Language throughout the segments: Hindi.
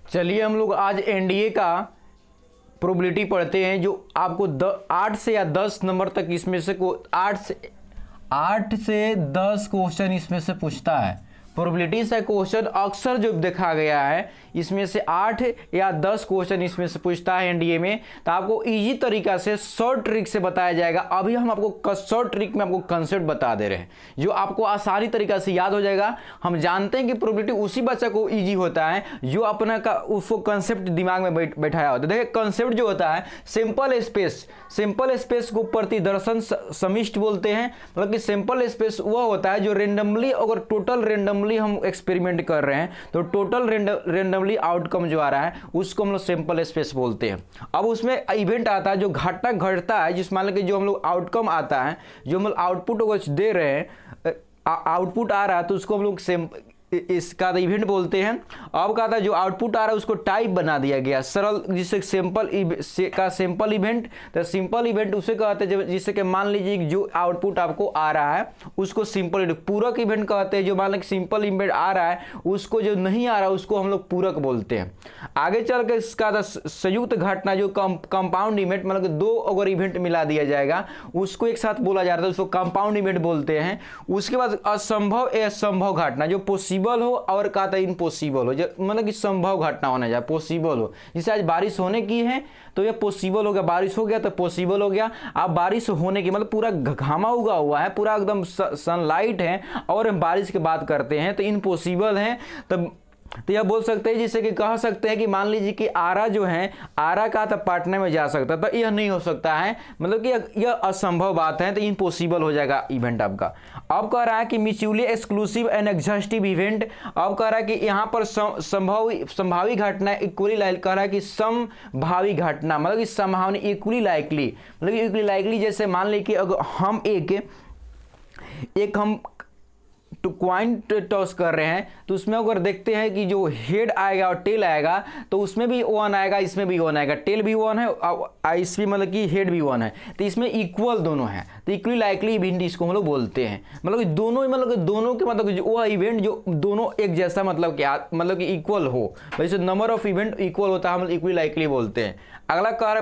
चलिए हम लोग आज एनडीए का प्रोबेबिलिटी पढ़ते हैं, जो आपको 8 से या 10 नंबर तक इसमें से 8 से 10 क्वेश्चन इसमें से पूछता है। प्रोबेबिलिटी से क्वेश्चन अक्सर जो देखा गया है इसमें से 8 या 10 क्वेश्चन इसमें से पूछता है एनडीए में। तो आपको इजी तरीका से शॉर्ट ट्रिक से बताया जाएगा। अभी हम आपको शॉर्ट ट्रिक में आपको कंसेप्ट बता दे रहे हैं जो आपको आसानी तरीका से याद हो जाएगा। हम जानते हैं कि प्रोबेबिलिटी उसी बच्चा को इजी होता है जो अपना का उसको कंसेप्ट दिमाग में बैठाया होता है। देखिए कंसेप्ट जो होता है सिंपल स्पेस को प्रतिदर्शन समिष्ट बोलते हैं। मतलब कि सिंपल स्पेस वह होता है जो रेंडमली, अगर टोटल रेंडमली हम एक्सपेरिमेंट कर रहे हैं तो टोटल रेंडमली आउटकम जो आ रहा है उसको हम लोग सिंपल स्पेस बोलते हैं। अब उसमें इवेंट आता है जो घटना घटता है, जिस मान लो कि जो हम लोग आउटकम आता है, जो हम लोग आउटपुट अगर दे रहे हैं, आउटपुट आ रहा है तो उसको हम लोग इसका इवेंट बोलते हैं। अब क्या था, जो आउटपुट आ रहा है उसको टाइप बना दिया गया सरल, जिससे सिंपल इवेंट। तो सिंपल इवेंट उसे कहते हैं जिससे कि मान लीजिए जो आउटपुट आपको आ रहा है उसको सिंपल। पूरक इवेंट कहते हैं जो मान लीजिए सिंपल इवेंट आ रहा है उसको, जो नहीं आ रहा है उसको हम लोग पूरक बोलते हैं। आगे चल के इसका था संयुक्त घटना, जो कंपाउंड इवेंट, मतलब कि दो अगर इवेंट मिला दिया जाएगा उसको एक साथ बोला जाता है, उसको कंपाउंड इवेंट बोलते हैं। उसके बाद असंभव या संभव घटना, जो पॉसिबल हो और का था इम्पॉसिबल हो, मतलब कि संभव घटना होना चाहिए, पॉसिबल हो। जैसे आज बारिश होने की है तो ये पॉसिबल हो गया, बारिश हो गया तो पॉसिबल हो गया। अब बारिश होने की मतलब पूरा घामा उगा हुआ है, पूरा एकदम सनलाइट है और हम बारिश की बात करते हैं तो इम्पॉसिबल है। तो यह बोल सकते हैं, जिससे कि कह सकते हैं कि मान लीजिए कि आरा जो है, आरा का तो पार्टनर में जा सकता तो यह नहीं हो सकता है, मतलब कि यह असंभव बात है, तो इम्पॉसिबल हो जाएगा इवेंट आपका। अब कह रहा है कि mutually exclusive and exhaustive event. अब कह रहा है कि यहाँ पर संभावी घटना इक्वली लाइक, कह रहा है कि समभावी घटना मतलब कि संभावना इक्वली लाइकली, मतलब इक्वली लाइकली। जैसे मान लीजिए कि अगर हम एक हम क्वाइन टॉस कर रहे हैं तो उसमें अगर देखते हैं कि जो हेड आएगा और टेल आएगा तो उसमें भी 1 आएगा, इसमें भी 1 आएगा, टेल भी 1 है, इसमें मतलब कि हेड भी 1 है, तो इसमें इक्वल दोनों हैं, तो इक्वली लाइकली इवेंट इसको हम लोग बोलते हैं। मतलब कि दोनों के मतलब वो इवेंट जो दोनों एक जैसा मतलब कि इक्वल हो, वैसे नंबर ऑफ इवेंट इक्वल होता है, हम इक्वली लाइकली बोलते हैं। अगला कह रहा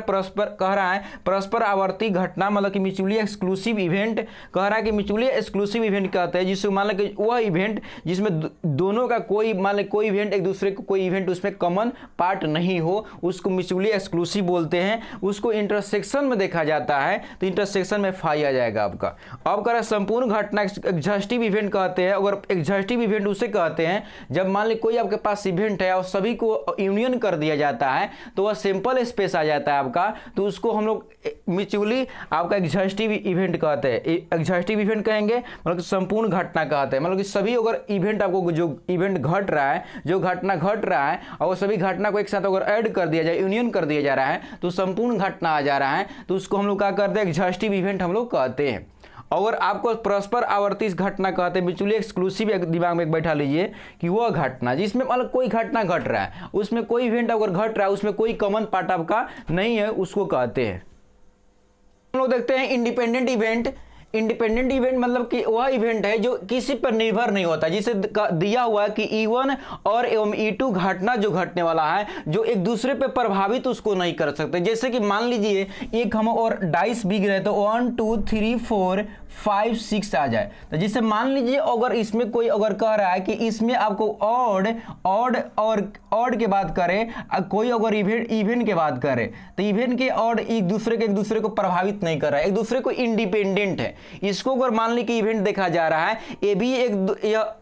है परस्पर आवर्ती घटना, मतलब कि म्यूचुअली एक्सक्लूसिव इवेंट। कह रहा है कि म्यूचुअली एक्सक्लूसिव इवेंट कहते हैं जिससे मान लो कि वह इवेंट जिसमें दोनों का कोई इवेंट एक दूसरे को कोई इवेंट उसमें कॉमन पार्ट नहीं हो, उसको म्यूचुअली एक्सक्लूसिव बोलते हैं। उसको इंटरसेक्शन में देखा जाता है तो इंटरसेक्शन में फाई आ जाएगा आपका। अब कह रहा है संपूर्ण घटना एग्जॉस्टिव इवेंट कहते हैं। अगर एग्जॉस्टिव इवेंट उसे कहते हैं जब मान ली कोई आपके पास इवेंट है और सभी को यूनियन कर दिया जाता है तो वह सिंपल स्पेस आ जाता है आपका, तो उसको हम लोग म्यूचुअली आपका एग्जॉस्टिव इवेंट कहते हैं। एग्जॉस्टिव इवेंट कहेंगे मतलब संपूर्ण घटना कहते हैं, मतलब कि सभी अगर इवेंट आपको जो इवेंट घट रहा है, जो घटना घट रहा है और सभी घटना को एक साथ अगर ऐड कर दिया जाए, यूनियन कर दिया जा रहा है तो संपूर्ण घटना आ जा रहा है, तो उसको हम लोग क्या करते हैं, एग्जॉस्टिव इवेंट हम लोग कहते हैं। और आपको परस्पर आवर्ती घटना कहते हैं, म्यूचुअली एक्सक्लूसिव दिमाग में बैठा लीजिए कि वह घटना जिसमें मतलब कोई घटना घट रहा है, उसमें कोई इवेंट अगर घट रहा है उसमें कोई कॉमन पार्ट आपका नहीं है, उसको कहते हैं। हम लोग देखते हैं इंडिपेंडेंट इवेंट। इंडिपेंडेंट इवेंट मतलब कि वह इवेंट है जो किसी पर निर्भर नहीं होता, जिसे दिया हुआ है कि E1 और एवं E2 घटना जो घटने वाला है जो एक दूसरे पर प्रभावित उसको नहीं कर सकते। जैसे कि मान लीजिए एक हम और डाइस बिक रहे तो 1 2 3 4 5 6 आ जाए, तो जिससे मान लीजिए अगर इसमें कोई अगर कह रहा है कि इसमें आपको ऑड के बात करें, कोई अगर इवेंट के बात करें तो इवेंट के ऑड एक दूसरे को प्रभावित नहीं कर रहा है, एक दूसरे को इंडिपेंडेंट है। इसको अगर मान ली कि इवेंट देखा जा रहा है, ये भी एक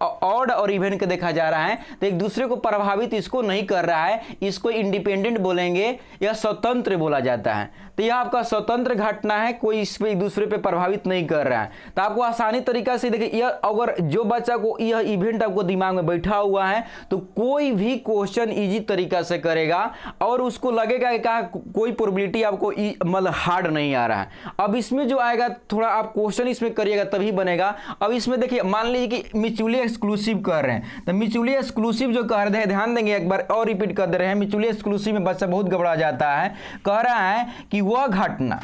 ऑड और इवेंट के देखा जा रहा है तो एक दूसरे को प्रभावित इसको नहीं कर रहा है, इसको इंडिपेंडेंट बोलेंगे या स्वतंत्र बोला जाता है। तो यह आपका स्वतंत्र घटना है, कोई इस पे एक दूसरे पे प्रभावित नहीं कर रहा है। तो आपको आसानी तरीका से देखिए, यह अगर जो बच्चा को यह इवेंट आपको दिमाग में बैठा हुआ है तो कोई भी क्वेश्चन इजी तरीका से करेगा और उसको लगेगा कि कोई प्रोबेबिलिटी आपको मतलब हार्ड नहीं आ रहा है। अब इसमें जो आएगा थोड़ा आप क्वेश्चन इसमें करिएगा तभी बनेगा। अब इसमें देखिए मान लीजिए कि म्यूचुअली एक्सक्लूसिव कर रहे हैं, तो म्यूचुअली एक्सक्लूसिव जो कर रहे हैं, ध्यान देंगे एक बार और रिपीट कर दे रहे हैं, म्यूचुअली एक्सक्लूसिव में बच्चा बहुत घबरा जाता है। कह रहा है कि वह घटना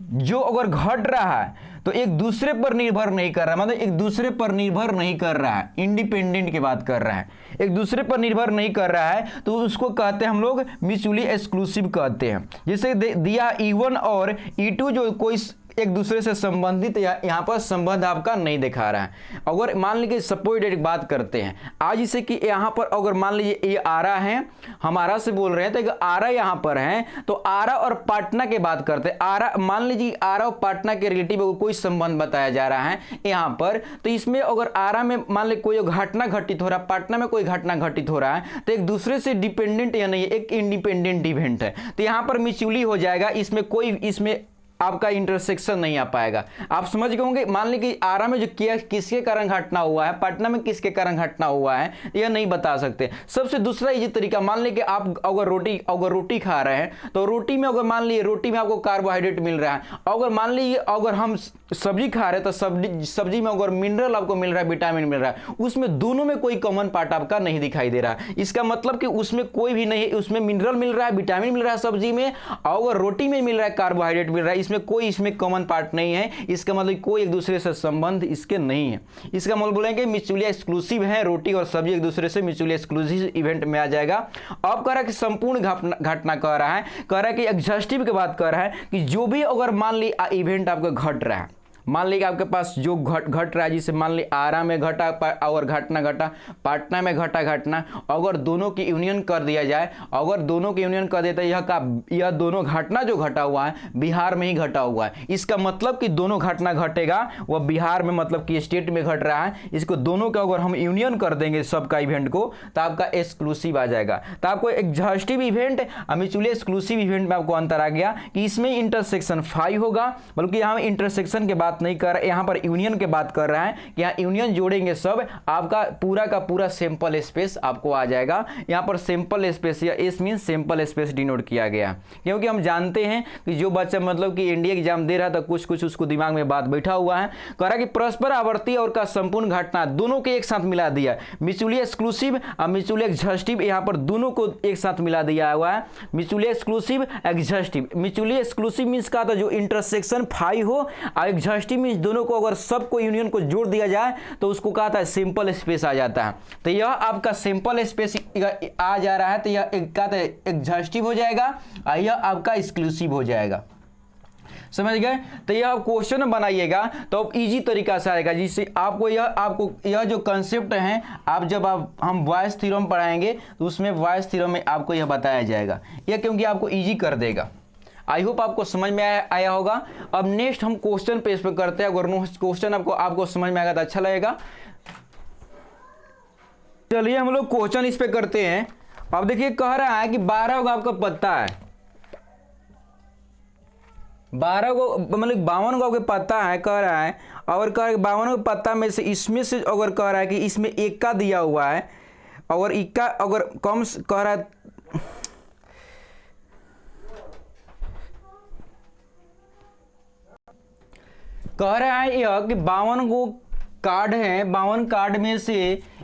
जो अगर घट रहा है तो तो एक दूसरे पर निर्भर नहीं कर रहा, मतलब एक दूसरे पर निर्भर नहीं कर रहा है, इंडिपेंडेंट की बात कर रहा है, एक दूसरे पर निर्भर नहीं कर रहा है, तो उसको कहते हैं हम लोग म्यूचुअली एक्सक्लूसिव कहते हैं। जैसे दिया E1 और E2 जो कोई एक दूसरे से संबंधित या यहाँ पर संबंध आपका नहीं दिखा रहा है। अगर मान लीजिए सपोज एक बात करते हैं आज, जैसे कि यहाँ पर अगर मान लीजिए ये आरा है, हम आरा से बोल रहे हैं, तो आरा यहाँ पर है, तो आरा और पटना की बात करते हैं। आरा मान लीजिए आरा और पटना के रिलेटिव कोई संबंध बताया जा रहा है यहाँ पर, तो इसमें अगर आरा में मान लीजिए कोई घटना घटित हो रहा है, पटना में कोई घटना घटित हो रहा है, तो एक दूसरे से डिपेंडेंट या नहीं, एक इंडिपेंडेंट इवेंट है, तो यहाँ पर म्यूचुअली हो जाएगा, इसमें कोई इसमें आपका इंटरसेक्शन नहीं आ पाएगा। आप समझ गए होंगे। मान लीजिए कि आरा में जो किया किसके कारण घटना हुआ है, पटना में किसके कारण घटना हुआ है, यह नहीं बता सकते। सबसे दूसरा ये तरीका, मान लीजिए कि आप अगर रोटी खा रहे हैं, तो रोटी में अगर मान लीजिए रोटी में आपको कार्बोहाइड्रेट मिल रहा है, अगर मान लीजिए अगर हम सब्जी खा रहे हैं तो सब्जी में अगर मिनरल आपको मिल रहा है, विटामिन मिल रहा है, उसमें दोनों में कोई कॉमन पार्ट आपका नहीं दिखाई दे रहा है। इसका मतलब कि उसमें कोई भी नहीं, उसमें मिनरल मिल रहा है, विटामिन मिल रहा है सब्जी में, और रोटी में मिल रहा है कार्बोहाइड्रेट मिल रहा है, इसमें कोई इसमें कॉमन पार्ट नहीं है। इसका मतलब कोई एक दूसरे से संबंध इसके नहीं है। इसका मतलब बोलेंगे म्यूचुअली एक्सक्लूसिव है, रोटी और सब्जी एक दूसरे से म्यूचुअली एक्सक्लूसिव इवेंट में आ जाएगा। अब कह रहा है कि संपूर्ण घटना कह रहा है, कि एग्जॉस्टिव की बात कर रहा है कि जो भी अगर मान ली इवेंट आपका घट रहा है, मान लीजिए आपके पास जो घट रहा है, जिसे मान ली आरा में घटा और घटना घटा, पटना में घटना, अगर दोनों की यूनियन कर दिया जाए, अगर दोनों की यूनियन कर देता है, यह दोनों घटना जो घटा हुआ है बिहार में ही घटा हुआ है। इसका मतलब कि दोनों घटना घटेगा वह बिहार में, मतलब कि स्टेट में घट रहा है। इसको दोनों का अगर हम यूनियन कर देंगे सबका इवेंट को, तो आपका एक्सक्लूसिव आ जाएगा। तो आपको एग्जॉस्टिव इवेंट और म्यूचुअली एक्सक्लूसिव इवेंट में आपको अंतर आ गया कि इसमें इंटरसेक्शन 5 होगा, बल्कि यहाँ इंटरसेक्शन के बात नहीं कर रहा है, यहां पर यूनियन की बात कर रहा है कि यहां यूनियन जोड़ेंगे सब, आपका पूरा का पूरा सैंपल स्पेस आपको आ जाएगा। यहां पर सैंपल स्पेस या S mean sample space denote किया गया, क्योंकि हम जानते हैं कि जो बच्चा मतलब कि इंडिया एग्जाम दे रहा था, कुछ उसको दिमाग में बात बैठा हुआ है। कह रहा कि परस्पर आवर्ती और का संपूर्ण घटना दोनों के एक साथ मिला दिया, म्यूचुअली एक्सक्लूसिव और म्यूचुअली एग्जॉस्टिव, यहां पर दोनों को एक साथ मिला दिया हुआ है। Mutually exclusive exhaustive, mutually exclusive means का था जो इंटरसेक्शन 5 हो, और एग्जॉस्टिव मींस दोनों को अगर सबको यूनियन को जोड़ दिया जाए तो उसको कहा था सिंपल स्पेस आ जाता है। तो यह आपका सिंपल स्पेस आ जा रहा है, तो यह कहता है एग्जॉस्टिव हो जाएगा और यह आपका एक्सक्लूसिव हो जाएगा। समझ गए। तो यह क्वेश्चन बनाइएगा तो अब इजी तरीका से आएगा, जिससे आपको यह जो कंसेप्ट है, आप जब हम बॉयस थ्योरम पढ़ाएंगे तो उसमें बॉयस थ्योरम में आपको यह बताया जाएगा, यह क्योंकि आपको इजी कर देगा। आई होप आपको समझ में आया होगा। अब नेक्स्ट हम क्वेश्चन पेज पे करते हैं। अगर क्वेश्चन आपको समझ में आएगा तो अच्छा लगेगा। चलिए हम लोग क्वेश्चन इस पे करते हैं। अब देखिए कह रहा है कि 12 को आपका पत्ता है, 12 को मतलब 52 को आपके पत्ता है, कह रहा है, और कह रहा है 52 के पत्ता में से इसमें से अगर कह रहा है कि इसमें इक्का दिया हुआ है, और इक्का अगर कम कह रहा है, कह रहा है यह कि 52 को कार्ड है, 52 कार्ड में से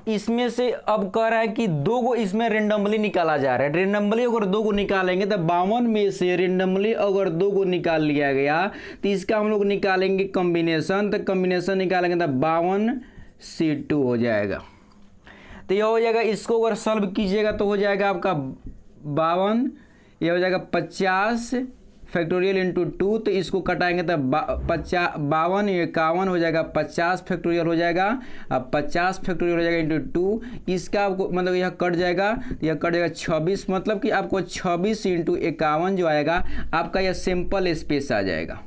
इसमें से अब कह रहा है कि 2 को इसमें रेंडमली निकाला जा रहा है। रेंडमली अगर 2 को निकालेंगे तो 52 में से रेंडमली अगर 2 को निकाल लिया गया तो इसका हम लोग निकालेंगे कॉम्बिनेशन, तो कॉम्बिनेशन निकालेंगे तो 52C2 हो जाएगा। तो यह हो जाएगा, इसको अगर सॉल्व कीजिएगा तो हो जाएगा आपका 52, यह हो जाएगा 50 फैक्टोरियल इंटू 2, तो इसको कटाएंगे तो 52 51 हो जाएगा, 50 फैक्टोरियल हो जाएगा, अब 50 फैक्टोरियल हो जाएगा इंटू 2, इसका आपको मतलब यह कट जाएगा, यह कट जाएगा 26, मतलब कि आपको 26 इंटू 51 जो आएगा आपका यह सिंपल स्पेस आ जाएगा।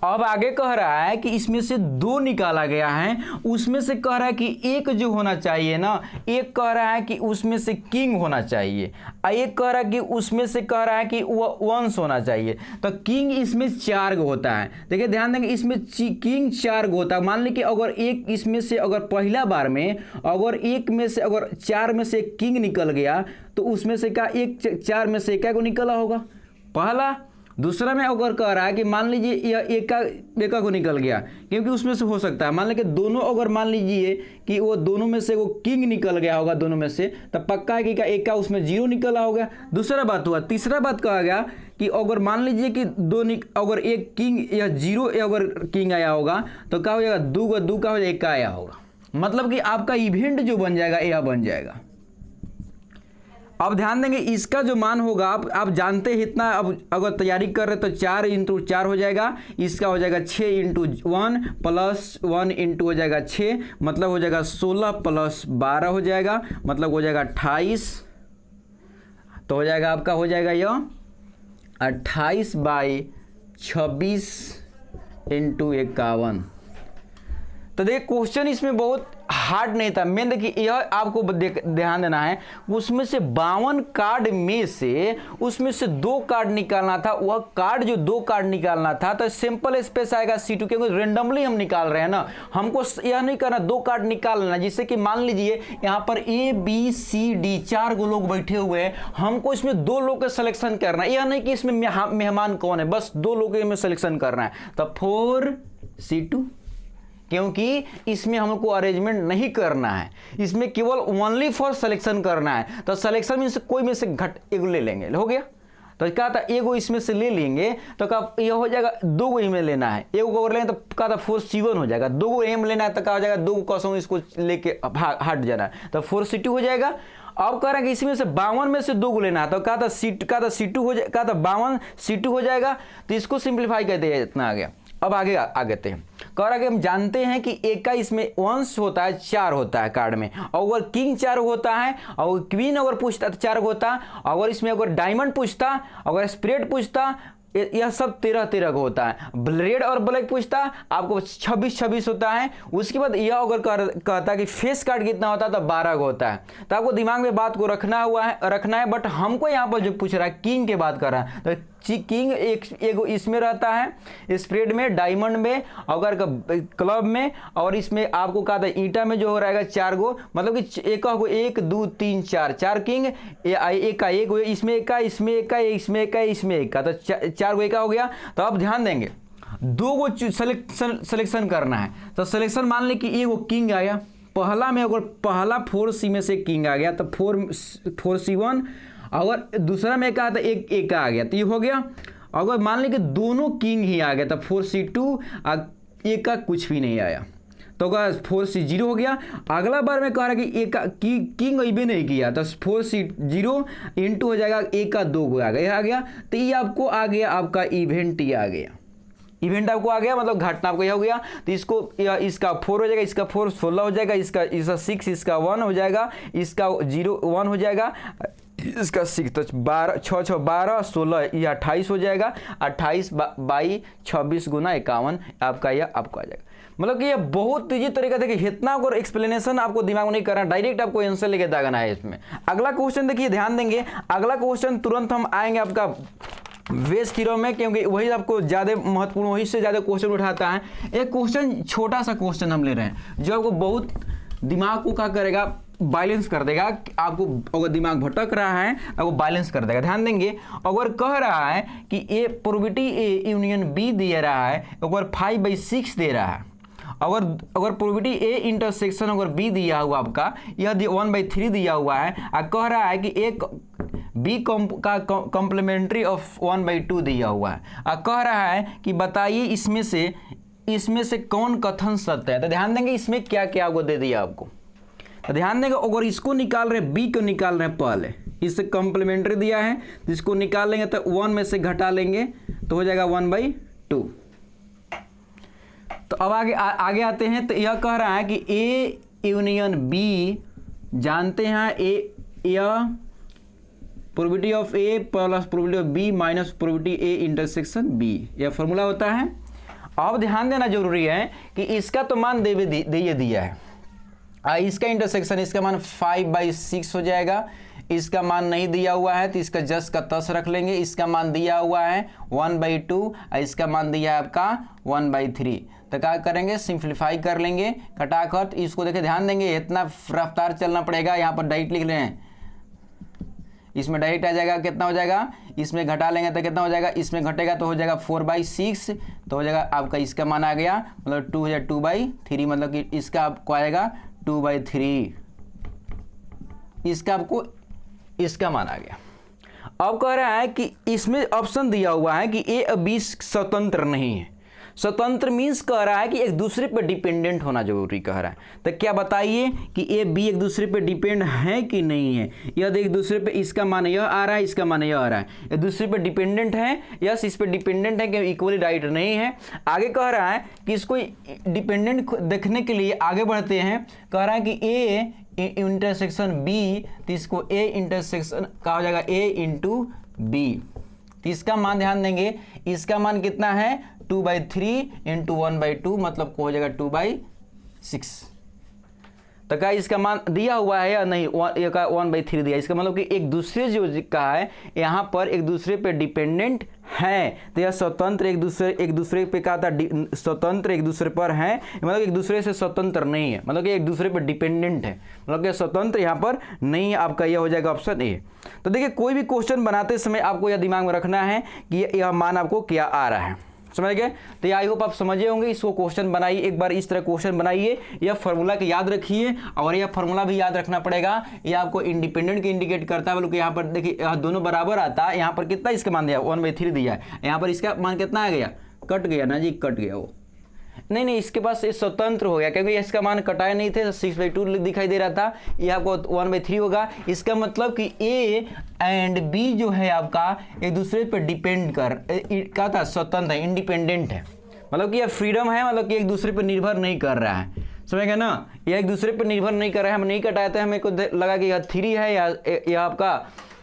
अब आगे कह रहा है कि इसमें से 2 निकाला गया है, उसमें से कह रहा है कि एक जो होना चाहिए ना, एक कह रहा है कि उसमें से किंग होना चाहिए, और एक कह रहा है कि उसमें से कह रहा है कि वो वंश होना चाहिए। तो किंग इसमें 4 होता है। देखिए ध्यान देंगे, इसमें किंग 4 होता है। मान लीजिए कि अगर एक इसमें से अगर पहला बार में अगर एक में से अगर 4 में से किंग निकल गया तो उसमें से क्या एक 4 में से क्या को निकला होगा पहला। दूसरा में अगर कह रहा है कि मान लीजिए यह एका को निकल गया, क्योंकि उसमें से हो सकता है मान लीजिए दोनों, अगर मान लीजिए कि वो दोनों में से वो किंग निकल गया होगा दोनों में से, तब पक्का है कि क्या एका उसमें 0 निकला होगा। दूसरा बात हुआ। तीसरा बात कहा गया कि अगर मान लीजिए कि अगर एक किंग या 0 अगर किंग आया होगा तो क्या हो जाएगा, 2 का 2 का हो जाएगा, 1 का आया होगा, मतलब कि आपका इवेंट जो बन जाएगा यह बन जाएगा। अब ध्यान देंगे इसका जो मान होगा, आप जानते हैं इतना, अब अगर तैयारी कर रहे तो 4 × 4 हो जाएगा, इसका हो जाएगा 6 × 1 + 1 × हो जाएगा 6, मतलब हो जाएगा 16 + 12 हो जाएगा, मतलब हो जाएगा 28। तो हो जाएगा आपका, हो जाएगा यह 28/26 × 51। तो देखिए क्वेश्चन इसमें बहुत हार्ड नहीं था, मेन देखिए यह आपको ध्यान देना है, उसमें से 52 कार्ड में से उसमें से 2 कार्ड निकालना था। वह कार्ड जो 2 कार्ड निकालना था तो सिंपल स्पेस आएगा C2, क्योंकि रेंडमली हम निकाल रहे हैं ना, हमको यह नहीं करना 2 कार्ड निकालना, जिससे कि मान लीजिए यहाँ पर ABCD 4 लोग बैठे हुए हैं, हमको इसमें 2 लोग का सिलेक्शन करना है, यह नहीं कि इसमें मेहमान कौन है, बस 2 लोग में सिलेक्शन करना है। तो 4C2, क्योंकि इसमें हमको अरेंजमेंट नहीं करना है, इसमें केवल ओनली फॉर सिलेक्शन करना है। तो सिलेक्शन में से कोई में से एगो ले लेंगे, हो गया। तो क्या था, एगो इसमें से ले लेंगे तो क्या यह हो जाएगा, 2 गो में लेना है, एगो को लेंगे तो क्या था 4C1 हो जाएगा, 2 गो एम लेना है तो क्या हो जाएगा, 2 कसम इसको लेके हट जाना है, तो 4C2 हो जाएगा। अब कह रहे हैं कि इसमें से 52 में से 2 को लेना है, तो क्या था C2 हो जाएगा, क्या था 52 C2 हो जाएगा। तो इसको सिंप्लीफाई करते हैं, इतना आ गया। अब आगे आते हैं, कह रहा है कि हम जानते हैं कि एक का इसमें वंश होता है, 4 होता है कार्ड में, और अगर किंग 4 होता है, और क्वीन अगर पूछता तो 4 होता, अगर इसमें अगर डायमंड पूछता, अगर स्प्रेड पूछता, यह सब 13 का होता है। रेड और ब्लैक पूछता आपको 26 होता है। उसके बाद यह अगर कहता है कि फेस कार्ड कितना होता है तो 12 का होता है। तो आपको दिमाग में बात को रखना है, बट हमको यहाँ पर जो पूछ रहा है किंग की बात कर रहा है, तो किंग एक इसमें रहता है, स्प्रेड में, डायमंड में, अगर क्लब में, और इसमें आपको कहा था ईटा में जो हो रहेगा 4 गो, मतलब कि 1 2 3 4 किंग, एक का एक, इसमें एक का, इसमें एक का, इसमें एक का, इसमें एक का, तो 4 गो एक का हो गया। तो अब ध्यान देंगे 2 गो सिलेक्शन करना है। तो सिलेक्शन मान लें कि एगो किंग आया पहला में, अगर पहला 4C में से किंग आ गया तो 4C1, अगर दूसरा में कहा था एक का आ गया तो ये हो गया। अगर मान लें कि दोनों किंग ही आ गया तो 4C2, एक का कुछ भी नहीं आया तो 4C0 हो गया। अगला बार में कह रहा है कि एक का किंग अभी नहीं किया तो 4C0 × हो जाएगा, एक का 2 को आ गया। तो ये आपको आ गया, आपका इवेंट ये आ गया, इवेंट आपको आ गया, मतलब घटना आपको यह हो गया। तो इसका 4 हो जाएगा, इसका 4 16 हो जाएगा, इसका 6, इसका 1 हो जाएगा, इसका 0 1 हो जाएगा, इसका 6 तो 12 6 6 12 16, ये 28 हो जाएगा। 28/26 × 51 आपका यह आपको आ जाएगा। मतलब कि ये बहुत ईजी तरीका था कि इतना अगर एक्सप्लेनेशन आपको दिमाग में नहीं करना, डायरेक्ट आपको आंसर लेके दागना है इसमें। अगला क्वेश्चन देखिए, ध्यान देंगे, अगला क्वेश्चन तुरंत हम आएंगे आपका वेज थ्योरम में, क्योंकि वही आपको ज़्यादा महत्वपूर्ण, वही से ज़्यादा क्वेश्चन उठाता है। एक क्वेश्चन, छोटा सा क्वेश्चन हम ले रहे हैं जो आपको बहुत दिमाग को क्या करेगा, बैलेंस कर देगा। आपको अगर दिमाग भटक रहा है आपको बैलेंस कर देगा। ध्यान देंगे, अगर कह रहा है कि a probability A union B दे रहा है, अगर 5/6 दे रहा है, अगर प्रोबेबिलिटी A इंटरसेक्शन अगर B दिया हुआ आपका, यह 1/3 दिया हुआ है, और कह रहा है कि एक B का कॉम्प्लीमेंट्री ऑफ 1/2 दिया हुआ है, और कह रहा है कि बताइए इसमें से कौन कथन सत्य है। तो ध्यान देंगे इसमें क्या क्या आपको दे दिया आपको। तो ध्यान देंगे, अगर इसको निकाल रहे हैं, B को निकाल रहे हैं, पहले इससे कॉम्प्लीमेंट्री दिया है, इसको निकाल लेंगे तो 1 में से घटा लेंगे तो हो जाएगा 1/2। तो अब आगे आते हैं। तो यह कह रहा है कि A यूनियन B, जानते हैं यह probability of A plus probability of B minus probability A intersection B, यह फॉर्मूला होता है। अब ध्यान देना जरूरी है कि इसका तो मान दे दिया है, इसका इंटरसेक्शन, इसका मान 5/6 हो जाएगा, इसका मान नहीं दिया हुआ है तो इसका जस्ट का तस रख लेंगे। इसका मान दिया हुआ है 1/2 और इसका मान दिया है आपका 1/3। तो क्या करेंगे, सिंप्लीफाई कर लेंगे कटाकट। इसको देखिए, ध्यान देंगे, इतना रफ्तार चलना पड़ेगा। यहाँ पर डायरेक्ट लिख लें, इसमें डायरेक्ट आ जाएगा, कितना हो जाएगा, इसमें घटा लेंगे तो कितना हो जाएगा, इसमें घटेगा तो हो जाएगा 4/6, तो हो जाएगा आपका इसका मान आ गया, मतलब 2 हो जाएगा 2/3, मतलब कि इसका आपको आएगा 2/3, इसका आपको इसका मान आ गया। अब कह रहा है कि इसमें ऑप्शन दिया हुआ है कि ए और बी स्वतंत्र नहीं है। स्वतंत्र मीन्स कह रहा है कि एक दूसरे पर डिपेंडेंट होना जरूरी कह रहा है। तो क्या बताइए कि ए बी एक दूसरे पर डिपेंड है कि नहीं है। यदि एक दूसरे पे इसका मान यह आ रहा है, इसका मान यह आ रहा है, एक दूसरे पर डिपेंडेंट है, यस इस पर डिपेंडेंट है कि इक्वली राइट नहीं है। आगे कह रहा है कि इसको डिपेंडेंट देखने के लिए आगे बढ़ते हैं। कह रहा है कि ए इंटरसेक्शन बी, तो इसको ए इंटरसेक्शन कहा हो जाएगा ए इंटू बी। तो इसका मान ध्यान देंगे, इसका मान कितना है 2/3 इंटू 1/2, मतलब को हो जाएगा 2/6। तो क्या इसका मान दिया हुआ है या नहीं, 1/3 दिया। इसका मतलब कि एक दूसरे जो कहा है यहाँ पर एक दूसरे पे डिपेंडेंट है, तो यह स्वतंत्र एक दूसरे पे कहा था स्वतंत्र एक दूसरे पर है, मतलब एक दूसरे से स्वतंत्र नहीं है, मतलब कि एक दूसरे पर डिपेंडेंट है, मतलब कि स्वतंत्र यहाँ पर नहीं है। आपका यह हो जाएगा ऑप्शन ए। तो देखिए कोई भी क्वेश्चन बनाते समय आपको यह दिमाग में रखना है कि यह मान आपको क्या आ रहा है, समझ गए। तो आई होप आप समझे होंगे। इसको क्वेश्चन बनाइए, एक बार इस तरह क्वेश्चन बनाइए, यह फार्मूला के याद रखिए, और यह फार्मूला भी याद रखना पड़ेगा। यह आपको इंडिपेंडेंट के इंडिकेट करता है, बल्कि यहाँ पर देखिए यहाँ दोनों बराबर आता है। यहाँ पर कितना इसका मान दिया 1/3 दिया है, यहाँ पर इसका मान कितना आ गया, कट गया ना जी, कट गया वो, नहीं इसके पास ये स्वतंत्र हो गया क्योंकि इसका मान कटाए नहीं थे, 6/2 दिखाई दे रहा था, ये आपको 1/3 होगा। इसका मतलब कि ए एंड बी जो है आपका एक दूसरे पर डिपेंड क्या था, स्वतंत्र है, इंडिपेंडेंट है, मतलब कि यह फ्रीडम है, मतलब कि एक दूसरे पर निर्भर नहीं कर रहा है, समझ गए ना। यह एक दूसरे पर निर्भर नहीं कर रहा है, हम नहीं कटाए थे, हमें को लगा कि यह 3 है या आपका,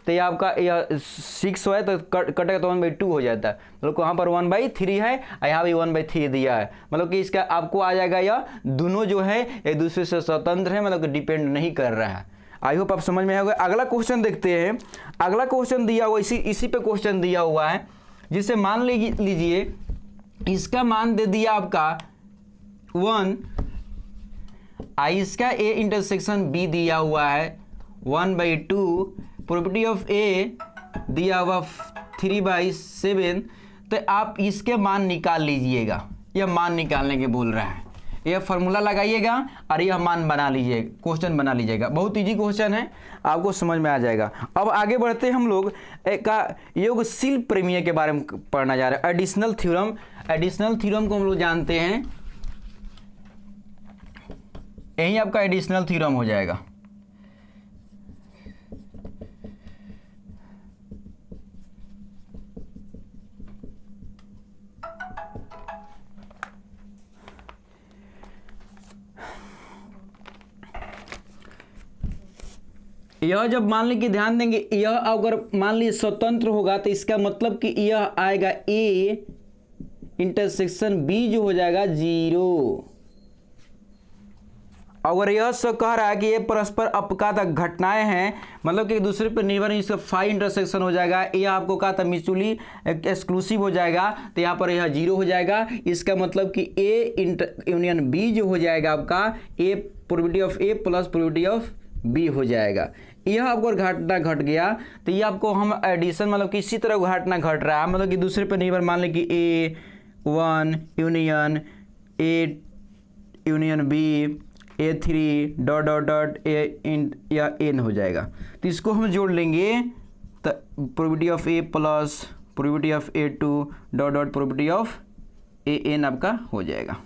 तो ये आपका यह 6 है तो कटेगा तो 1/2 हो जाता है, मतलब वहाँ पर 1/3 है और यहाँ भी 1/3 दिया है, मतलब कि इसका आपको आ जाएगा यह दोनों जो है एक दूसरे से स्वतंत्र है, मतलब कि डिपेंड नहीं कर रहा है। आई होप आप समझ में आएगा। अगला क्वेश्चन देखते हैं। अगला क्वेश्चन दिया हुआ इसी पे क्वेश्चन दिया हुआ है, जिसे मान लीजिए इसका मान दे दिया आपका 1, इसका ए इंटरसेक्शन बी दिया हुआ है 1/2, प्रॉपर्टी ऑफ ए दिया हुआ 3/7। तो आप इसके मान निकाल लीजिएगा, यह मान निकालने के बोल रहा है, यह फार्मूला लगाइएगा और यह मान बना लीजिएगा, क्वेश्चन बना लीजिएगा। बहुत इजी क्वेश्चन है, आपको समझ में आ जाएगा। अब आगे बढ़ते हैं, हम लोग का योगशील प्रमेय के बारे में पढ़ना जा रहा है। एडिशनल थ्योरम, एडिशनल थ्योरम को हम लोग जानते हैं, यही आपका एडिशनल थ्योरम हो जाएगा। यह जब मान ली कि ध्यान देंगे, यह अगर मान ली स्वतंत्र होगा तो इसका मतलब कि यह आएगा ए इंटरसेक्शन बी जो हो जाएगा 0। अगर यह सब कह रहा है कि ये परस्पर अपघात घटनाएं हैं, मतलब कि एक दूसरे पर निर्भर नहीं, इसका 5 इंटरसेक्शन हो जाएगा। ये आपको कहा था म्यूचुअली एक्सक्लूसिव हो जाएगा, तो यहाँ पर यह 0 हो जाएगा। इसका मतलब कि ए यूनियन बी जो हो जाएगा आपका a probability of A plus probability of B हो जाएगा। यह आपको घटना घट गया तो ये आपको हम एडिशन, मतलब कि इसी तरह घटना घट रहा है, मतलब कि दूसरे पर निर्भर, मान लें कि A1 union A union B A3 dot dot dot A या एन हो जाएगा। तो इसको हम जोड़ लेंगे तो probability of A plus probability of A2 dot dot probability of AN आपका हो जाएगा।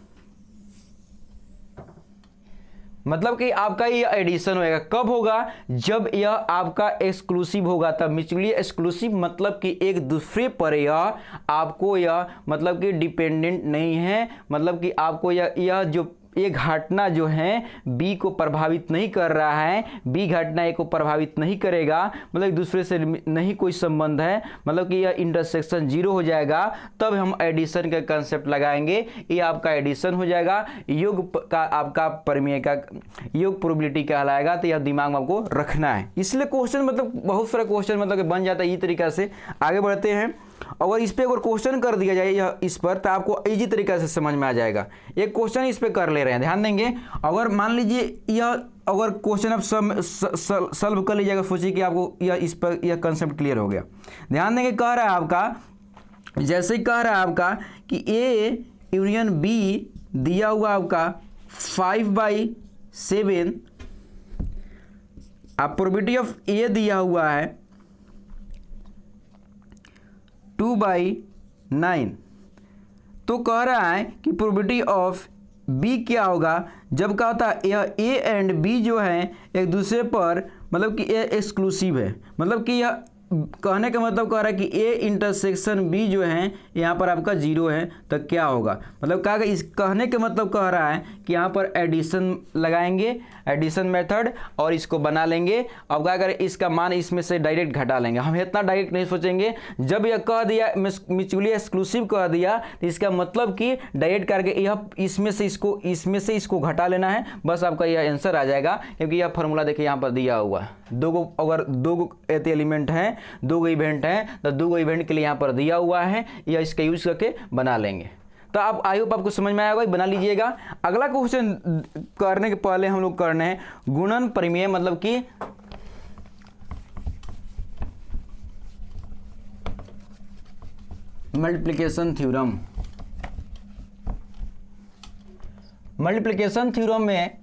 मतलब कि आपका ये एडिशन होएगा, कब होगा, जब यह आपका एक्सक्लूसिव होगा, तब म्यूचुअली एक्सक्लूसिव मतलब कि एक दूसरे पर यह आपको यह मतलब कि डिपेंडेंट नहीं है, मतलब कि आपको यह जो ये घटना जो है बी को प्रभावित नहीं कर रहा है, बी घटना ए को प्रभावित नहीं करेगा, मतलब एक दूसरे से नहीं कोई संबंध है, मतलब कि यह इंटरसेक्शन 0 हो जाएगा। तब हम एडिशन का कंसेप्ट लगाएंगे, ये आपका एडिशन हो जाएगा। योग का आपका प्रमेय का योग प्रोबेबिलिटी कहलाएगा। तो यह दिमाग में आपको रखना है, इसलिए क्वेश्चन मतलब बहुत सारा क्वेश्चन मतलब कि बन जाता है। इस तरीका से आगे बढ़ते हैं। अगर इस पे अगर क्वेश्चन कर दिया जाए यह इस पर, तो आपको इजी तरीके से समझ में आ जाएगा। एक क्वेश्चन इस पे कर ले रहे हैं, ध्यान देंगे। अगर मान लीजिए यह अगर क्वेश्चन आप सॉल्व कर लीजिएगा, सोचिए कि आपको यह इस पर यह कंसेप्ट क्लियर हो गया। ध्यान देंगे, कह रहा है आपका, जैसे कह रहा है आपका कि ए यूनियन बी दिया हुआ आपका 5/7, अब प्रोबेबिलिटी ऑफ ए दिया हुआ है 2/9। तो कह रहा है कि प्रोबेबिलिटी ऑफ बी क्या होगा जब क्या होता है यह ए एंड बी जो है एक दूसरे पर मतलब कि ए एक्सक्लूसिव है, मतलब कि यह कहने का मतलब कह रहा है कि ए इंटरसेक्शन बी जो है यहाँ पर आपका 0 है, तो क्या होगा मतलब क्या इस कहने के मतलब कह रहा है कि यहाँ पर एडिशन लगाएंगे, एडिशन मेथड, और इसको बना लेंगे। अब क्या करें इसका मान इसमें से डायरेक्ट घटा लेंगे। हम इतना डायरेक्ट नहीं सोचेंगे, जब यह कह दिया म्यूचुअली एक्सक्लूसिव कह दिया तो इसका मतलब कि डायरेक्ट करके यह इसमें से इसको घटा लेना है, बस आपका यह आंसर आ जाएगा। क्योंकि यह फार्मूला देखिए यहाँ पर दिया हुआ है, अगर दो एलिमेंट हैं, 2 इवेंट हैं, तो 2 इवेंट के लिए यहाँ पर दिया हुआ है, या इसका यूज करके बना लेंगे। तो आप आई होप आपको समझ में आया होगा, बना लीजिएगा। अगला क्वेश्चन करने के पहले हम लोग करने हैं गुणन प्रमेय, मतलब कि मल्टीप्लिकेशन थ्योरम। मल्टीप्लिकेशन थ्योरम में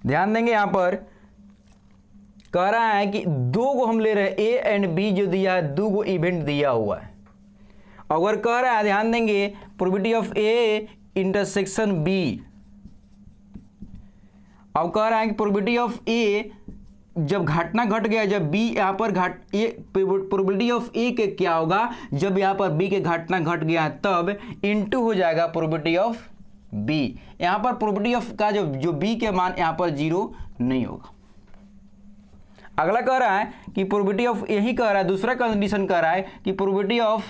ध्यान देंगे, यहां पर कह रहा है कि 2 को हम ले रहे हैं, ए एंड बी जो दिया है 2 को इवेंट दिया हुआ है। अगर कह रहा है ध्यान देंगे probability of A intersection B, अब कह रहा है कि प्रोबेबिलिटी ऑफ ए जब घटना घट गया, जब बी यहाँ पर प्रोबेबिलिटी ऑफ ए के क्या होगा जब यहाँ पर बी के घटना घट गया तब इनटू हो जाएगा प्रोबेबिलिटी ऑफ बी। यहाँ पर प्रोबेबिलिटी ऑफ का जो बी के मान यहाँ पर 0 नहीं होगा। अगला कह रहा है कि प्रोबेबिलिटी ऑफ यही कह रहा है, दूसरा कंडीशन कह रहा है कि प्रोबेबिलिटी ऑफ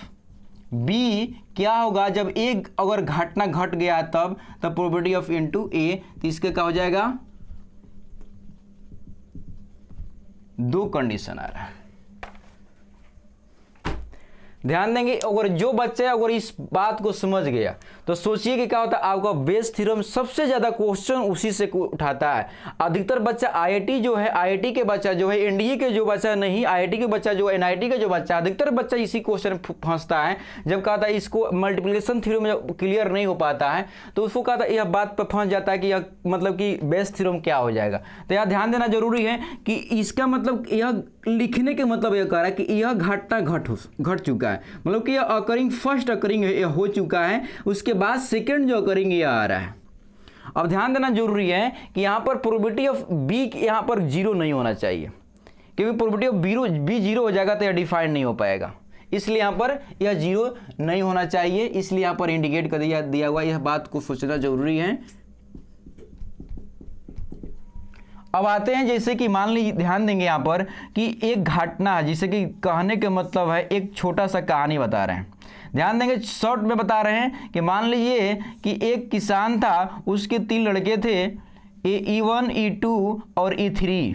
बी क्या होगा जब ए अगर घटना घट गया तब प्रोबेबिलिटी ऑफ इनटू ए, तो इसके क्या हो जाएगा 2 कंडीशन आ रहा है। ध्यान देंगे, अगर जो बच्चा अगर इस बात को समझ गया तो सोचिए कि क्या होता है आपका बेस थ्योरम सबसे ज्यादा क्वेश्चन उसी से उठाता है। अधिकतर बच्चा आईआईटी जो है, आईआईटी के बच्चा जो है, एनडीए के जो बच्चा नहीं, आईआईटी के बच्चा जो एनआईटी का जो बच्चा, अधिकतर बच्चा इसी क्वेश्चन फंसता है। जब कहता है इसको मल्टीप्लिकेशन थ्योरम जब क्लियर नहीं हो पाता है तो उसको कहता है यह बात पर फंस जाता है कि यह मतलब कि बेस थ्योरम क्या हो जाएगा। तो यह ध्यान देना जरूरी है कि इसका मतलब यह लिखने के मतलब यह कह रहा है कि यह घटना घट चुका है, मतलब कि यह अकरिंग फर्स्ट अकरिंग हो चुका है, उसके बाद सेकंड जो अकरिंग यह आ रहा है। अब ध्यान देना जरूरी है कि यहां पर प्रोबेबिलिटी ऑफ बी यहां पर 0 नहीं होना चाहिए, क्योंकि प्रोबेबिलिटी ऑफ बी 0 हो जाएगा तो यह डिफाइन नहीं हो पाएगा, इसलिए यहां पर यह 0 नहीं होना चाहिए, इसलिए यहां पर इंडिकेट कर दिया हुआ, यह बात को सोचना जरूरी है। अब आते हैं जैसे कि मान लीजिए, ध्यान देंगे यहाँ पर कि एक घटना, जैसे कि कहने का मतलब है एक छोटा सा कहानी बता रहे हैं। ध्यान देंगे शॉर्ट में बता रहे हैं कि मान लीजिए कि एक किसान था, उसके 3 लड़के थे, E1 E2 और E3।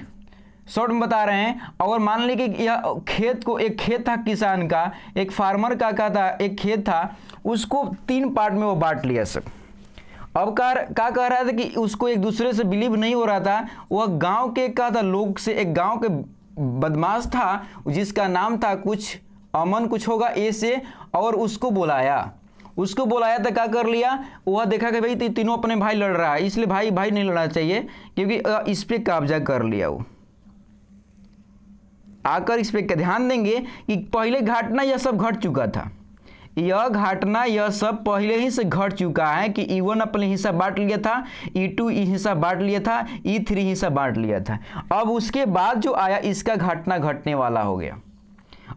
शॉर्ट में बता रहे हैं, और मान लीजिए कि यह एक खेत था किसान का, एक फार्मर का था, एक खेत था, उसको 3 पार्ट में वो बांट लिया सब। अब क्या कह रहा था कि उसको एक दूसरे से बिलीव नहीं हो रहा था, वह गांव के का था लोग से, एक गांव के बदमाश था जिसका नाम था कुछ अमन कुछ होगा ए से, और उसको बुलाया तो क्या कर लिया, वह देखा कि भाई तीनों अपने भाई लड़ रहा है, इसलिए भाई नहीं लड़ना चाहिए, क्योंकि इस पे कब्जा कर लिया। वो आकर इस पे ध्यान देंगे कि पहले घटना यह सब घट चुका था, यह घटना यह सब पहले ही से घट चुका है कि E1 अपने हिस्सा बांट लिया था, E2 हिस्सा बांट लिया था, E3 हिस्सा बांट लिया था। अब उसके बाद जो आया इसका घटना घटने वाला हो गया।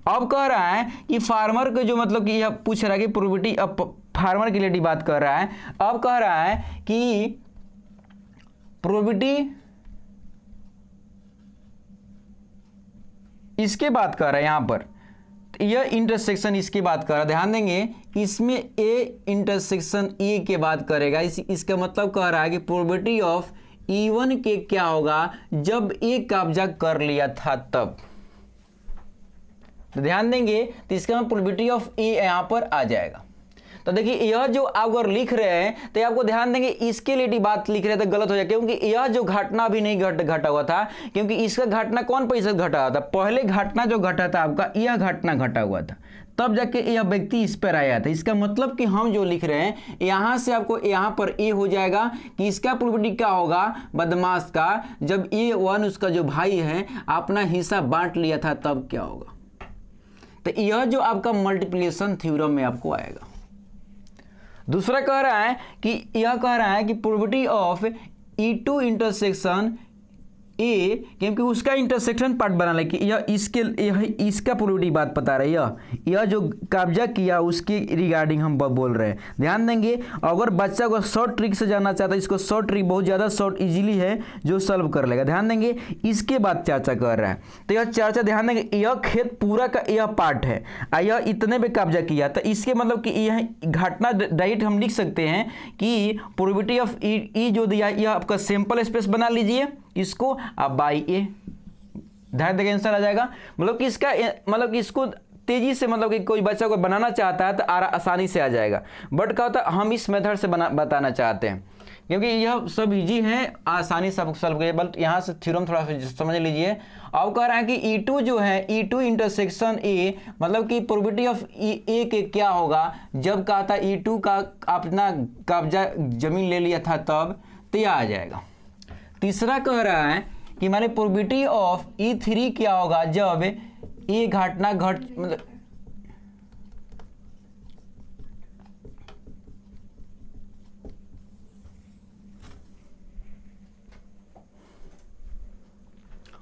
अब कह रहा है कि फार्मर के जो मतलब कि यह पूछ रहा है कि प्रोबेबिलिटी, अब फार्मर के लिए बात कर रहा है। अब कह रहा है कि प्रोबेबिलिटी इसके बात कर रहा है, यहां पर यह इंटरसेक्शन इसकी बात कर रहा है। ध्यान देंगे इसमें ए इंटरसेक्शन ए के बात करेगा, इसका मतलब कह रहा है कि प्रोबेबिलिटी ऑफ E1 के क्या होगा जब ए कब्जा कर लिया था तब। तो ध्यान देंगे तो इसका प्रोबेबिलिटी ऑफ ए यहां पर आ जाएगा। तो देखिए यह जो आप अगर लिख रहे हैं तो आपको ध्यान देंगे इसके लिए बात लिख रहे थे गलत हो जाए, क्योंकि यह जो घटना भी नहीं घटा हुआ था, क्योंकि इसका घटना कौन पैसे घटा हुआ था, पहले घटना जो घटा था आपका यह घटना घटा हुआ था, तब जाके यह व्यक्ति इस पर आया था। इसका मतलब कि हम जो लिख रहे हैं यहां से आपको यहां पर ए हो जाएगा कि इसका प्रोबेबिलिटी क्या होगा बदमाश का, जब A1 उसका जो भाई है अपना हिस्सा बांट लिया था तब क्या होगा। तो यह जो आपका मल्टीप्लिकेशन थ्योरम में आपको आएगा। दूसरा कह रहा है कि यह कह रहा है कि probability of E2 intersection A, क्योंकि उसका इंटरसेक्शन पार्ट बना ले कि यह इसका प्रोबेबिलिटी बात बता रही है, यह जो कब्जा किया उसके रिगार्डिंग हम बोल रहे हैं। ध्यान देंगे अगर बच्चा को शॉर्ट ट्रिक से जानना चाहता है, इसको शॉर्ट ट्रिक बहुत ज़्यादा शॉर्ट इजीली है जो सॉल्व कर लेगा। ध्यान देंगे इसके बाद चर्चा कर रहा है, तो यह चर्चा ध्यान देंगे यह खेत पूरा का यह पार्ट है, यह इतने पे कब्जा किया, तो इसके मतलब कि यह घटना डायरेक्ट हम लिख सकते हैं कि प्रोबेबिलिटी ऑफ ई जो दिया यह आपका सैंपल स्पेस बना लीजिए इसको आप बाई ए, ध्यान देंगे आंसर आ जाएगा। मतलब कि इसका मतलब कि इसको तेजी से मतलब कि कोई बच्चा को बनाना चाहता है तो आसानी से आ जाएगा, बट क्या होता है हम इस मेथड से बताना चाहते हैं क्योंकि यह सब इजी है, आसानी से सॉल्व करिए। बट यहाँ से थ्योरम थोड़ा सा समझ लीजिए। अब कह रहा है कि E2 जो है E2 इंटरसेक्शन ए, मतलब कि प्रोबेबिलिटी ऑफ ए के क्या होगा जब कहा था E2 का अपना कब्जा जमीन ले लिया था तब, तो यह आ जाएगा। तीसरा कह रहा है कि माने प्रोबेबिलिटी ऑफ E3 क्या होगा जब ये घटना मतलब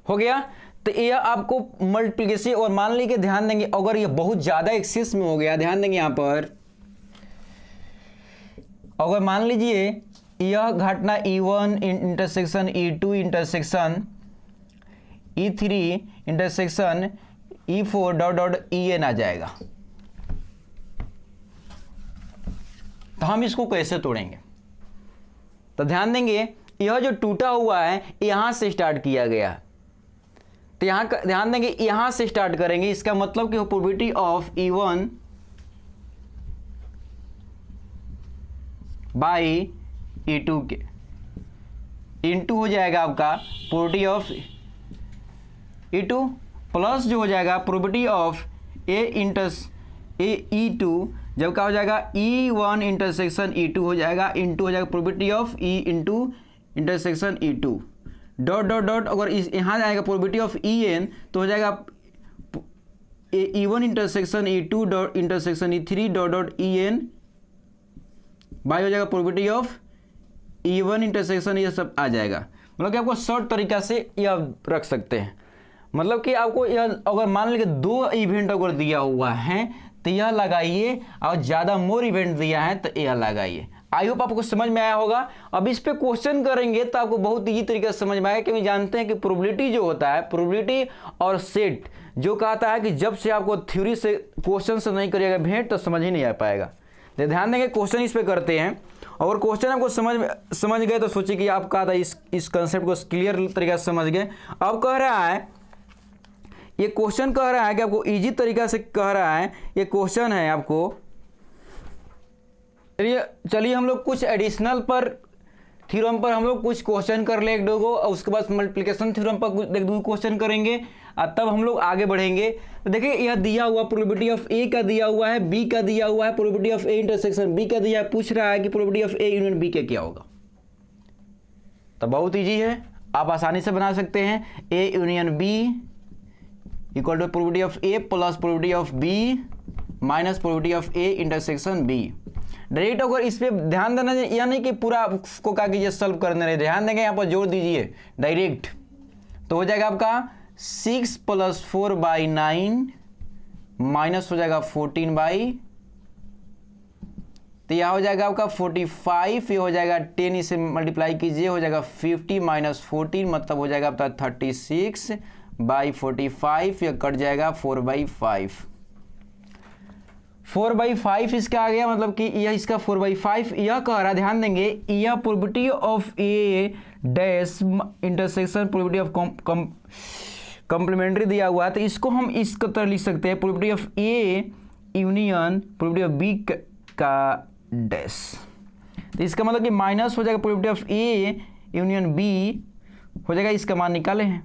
हो गया। तो ये आपको मल्टीप्लिकेशन और मान लीजिए ध्यान देंगे अगर ये बहुत ज्यादा एक्सेस में हो गया, ध्यान देंगे यहां पर अगर मान लीजिए यह घटना E1 intersection E2 intersection E3 intersection E4 dot dot EN आ जाएगा, तो हम इसको कैसे तोड़ेंगे। तो ध्यान देंगे यह जो टूटा हुआ है यहां से स्टार्ट किया गया, तो यहां ध्यान देंगे यहां से स्टार्ट करेंगे, इसका मतलब कि probability of E1 by E2 के इनटू हो जाएगा आपका प्रोबेबिलिटी ऑफ E2 प्लस जो हो जाएगा प्रोबेबिलिटी ऑफ E2 जब क्या हो जाएगा E1 इंटरसेक्शन E2 हो जाएगा, इनटू हो जाएगा probability of E into intersection E2 dot dot dot, अगर इस यहाँ जाएगा प्रोबेबिलिटी ऑफ EN तो हो जाएगा E1 intersection E2 dot intersection E3 dot dot EN by हो जाएगा प्रोबेबिलिटी ऑफ E1 इंटरसेक्शन, ये सब आ जाएगा। मतलब कि आपको शॉर्ट तरीका से यह रख सकते हैं, मतलब कि आपको यह अगर मान लीजिए 2 इवेंट अगर दिया हुआ है तो यह लगाइए, और ज़्यादा मोर इवेंट दिया है तो यह लगाइए। आई होप आपको समझ में आया होगा। अब इस पे क्वेश्चन करेंगे तो आपको बहुत ईजी तरीके से समझ में आएगा, क्योंकि जानते हैं कि प्रोबेबिलिटी जो होता है, प्रोबेबिलिटी और सेट जो कहता है कि जब से आपको थ्योरी से क्वेश्चन से नहीं करिएगा भेंट तो समझ ही नहीं आ पाएगा। तो ध्यान देंगे क्वेश्चन इस पे करते हैं, और क्वेश्चन आपको समझ गए तो सोचिए कि आप कहा था इस कंसेप्ट को क्लियर तरीके से समझ गए। अब कह रहा है ये क्वेश्चन कह रहा है कि आपको इजी तरीका से कह रहा है, ये क्वेश्चन है आपको। चलिए हम लोग कुछ एडिशनल पर थ्योरम पर हम लोग कुछ क्वेश्चन कर ले एक दो को, और उसके बाद मल्टीप्लिकेशन थ्योरम पर एक दो क्वेश्चन करेंगे, और तब हम लोग आगे बढ़ेंगे। तो देखिए यह दिया हुआ प्रोबेबिलिटी ऑफ ए का दिया हुआ है, बी का दिया हुआ है, probability of A intersection B का दिया है, पूछ रहा है कि probability of A union B का क्या होगा। तो बहुत इजी है, आप आसानी से बना सकते हैं। A union B equal to probability of A plus probability of B minus probability of A intersection B. Direct अगर इस पे ध्यान देना, या नहीं कि पूरा को कहा कि ये सॉल्व करने रहे, ध्यान देंगे यहाँ पर जोड़ दीजिए डायरेक्ट, तो हो जाएगा आपका 6 + 4/9 माइनस हो जाएगा 14/, तो यह हो जाएगा आपका 45, ये हो जाएगा 10, इसे मल्टीप्लाई कीजिए हो जाएगा 50 - 14 मतलब हो जाएगा आपका 36/45, यह कट जाएगा 4/5। 4/5 इसका आ गया, मतलब कि यह इसका 4/5 यह कह रहा है। ध्यान देंगे यह probability of A dash intersection probability of complementary दिया हुआ है, तो इसको हम इस तरह लिख सकते हैं probability of A union probability of B का डैश। तो इसका मतलब कि माइनस हो जाएगा probability of A union B हो जाएगा, इसका मान निकाले हैं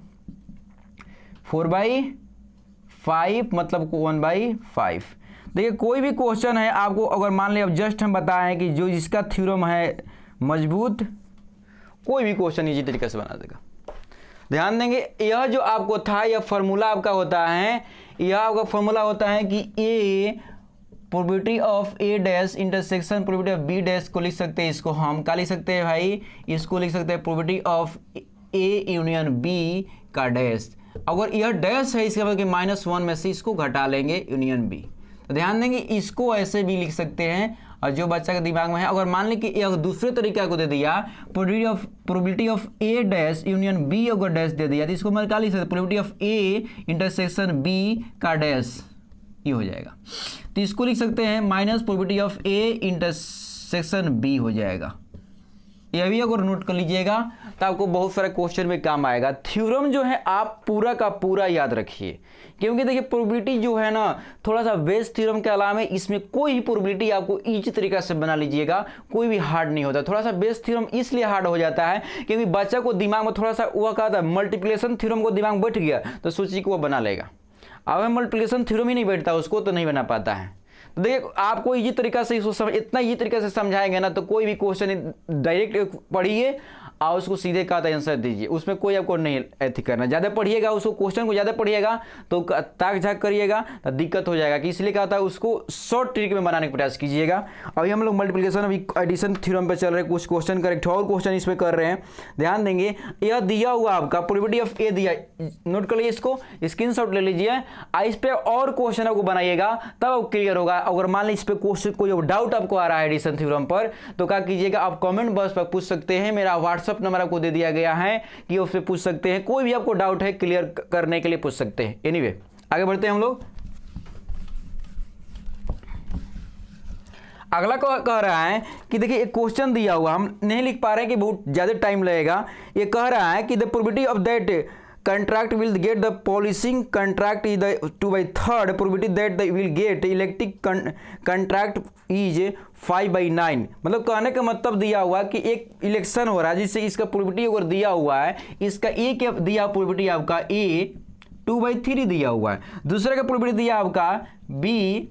4/5 मतलब 1/5। देखिए कोई भी क्वेश्चन है आपको अगर मान लिया, अब जस्ट हम बताएं कि जो इसका थ्योरम है मजबूत, कोई भी क्वेश्चन इजी तरीके से बना देगा। ध्यान देंगे यह जो आपको था यह फॉर्मूला आपका होता है, यह आपका फॉर्मूला होता है कि a probability of A dash intersection probability of B dash को लिख सकते हैं, इसको हम क्या लिख सकते हैं भाई, इसको लिख सकते हैं probability of A union B का डैश। अगर यह डैश है इसके मतलब कि -1 में से इसको घटा लेंगे यूनियन बी। तो ध्यान देंगे इसको ऐसे भी लिख सकते हैं, और जो बच्चा के दिमाग में है अगर मान लें कि यह दूसरे तरीका को दे दिया probability of A dash union B अगर डैश दे दिया तो इसको मैं क्या लिख सकते probability of A intersection B का डैश, ये हो जाएगा। तो इसको लिख सकते हैं minus probability of A intersection B हो जाएगा। यह भी अगर नोट कर लीजिएगा तो आपको बहुत सारे क्वेश्चन में काम आएगा। थ्योरम जो है आप पूरा का पूरा याद रखिए, क्योंकि देखिए प्रोबेबिलिटी जो है ना थोड़ा सा बेस थ्योरम के अलावा इसमें कोई भी प्रोबेबिलिटी आपको इजी तरीका से बना लीजिएगा, कोई भी हार्ड नहीं होता। थोड़ा सा बेस थ्योरम इसलिए हार्ड हो जाता है क्योंकि बच्चा को दिमाग में थोड़ा सा वह कहता है मल्टीप्लिकेशन थ्योरम को दिमाग में बैठ गया तो सोचिए कि वो बना लेगा। अब मल्टीप्लिकेशन थ्योरम ही नहीं बैठता उसको तो नहीं बना पाता है। तो देखिए आपको इजी तरीका से इसको इतना इजी तरीके से समझाएंगे ना तो कोई भी क्वेश्चन डायरेक्ट पढ़िए और उसको सीधे का आंसर दीजिए, उसमें कोई आपको नहीं ऐसी करना। ज़्यादा पढ़िएगा उसको क्वेश्चन को ज़्यादा पढ़िएगा तो ताक झाक करिएगा तो दिक्कत हो जाएगा, कि इसलिए कहता है उसको शॉर्ट ट्रिक में बनाने का प्रयास कीजिएगा। अभी हम लोग मल्टीप्लिकेशन अभी एडिशन थ्योरम पे चल रहे हैं, कुछ क्वेश्चन करेक्ट और क्वेश्चन इसमें कर रहे हैं। ध्यान देंगे यह दिया हुआ आपका प्रोबेबिलिटी ऑफ ए दिया, नोट कर लीजिए, इसको स्क्रीनशॉट ले लीजिए, इस पर और क्वेश्चन आपको बनाइएगा तब क्लियर होगा। अगर मान लीजिए इस पर क्वेश्चन कोई डाउट आपको आ रहा है एडिशन थ्योरम पर तो क्या कीजिएगा आप कमेंट बॉक्स पर पूछ सकते हैं, मेरा व्हाट्सएप नंबर आपको दे दिया गया है कि उससे पूछ सकते हैं, कोई भी आपको डाउट है क्लियर करने के लिए पूछ सकते हैं। एनीवे आगे बढ़ते हैं हम लोग। अगला कह रहा है कि देखिए एक क्वेश्चन दिया हुआ, हम नहीं लिख पा रहे हैं कि बहुत ज्यादा टाइम लगेगा। ये कह रहा है कि the probability of that contract will get the policing contract is the 2/3 probability that they will get electric contract is 5/9। मतलब कहने का मतलब दिया हुआ कि एक इलेक्शन हो रहा है जिससे इसका प्रोबेबिलिटी अगर दिया हुआ है, इसका ए क्या दिया प्रोबेबिलिटी आपका ए 2/3 दिया हुआ है, दूसरे का प्रोबेबिलिटी दिया आपका बी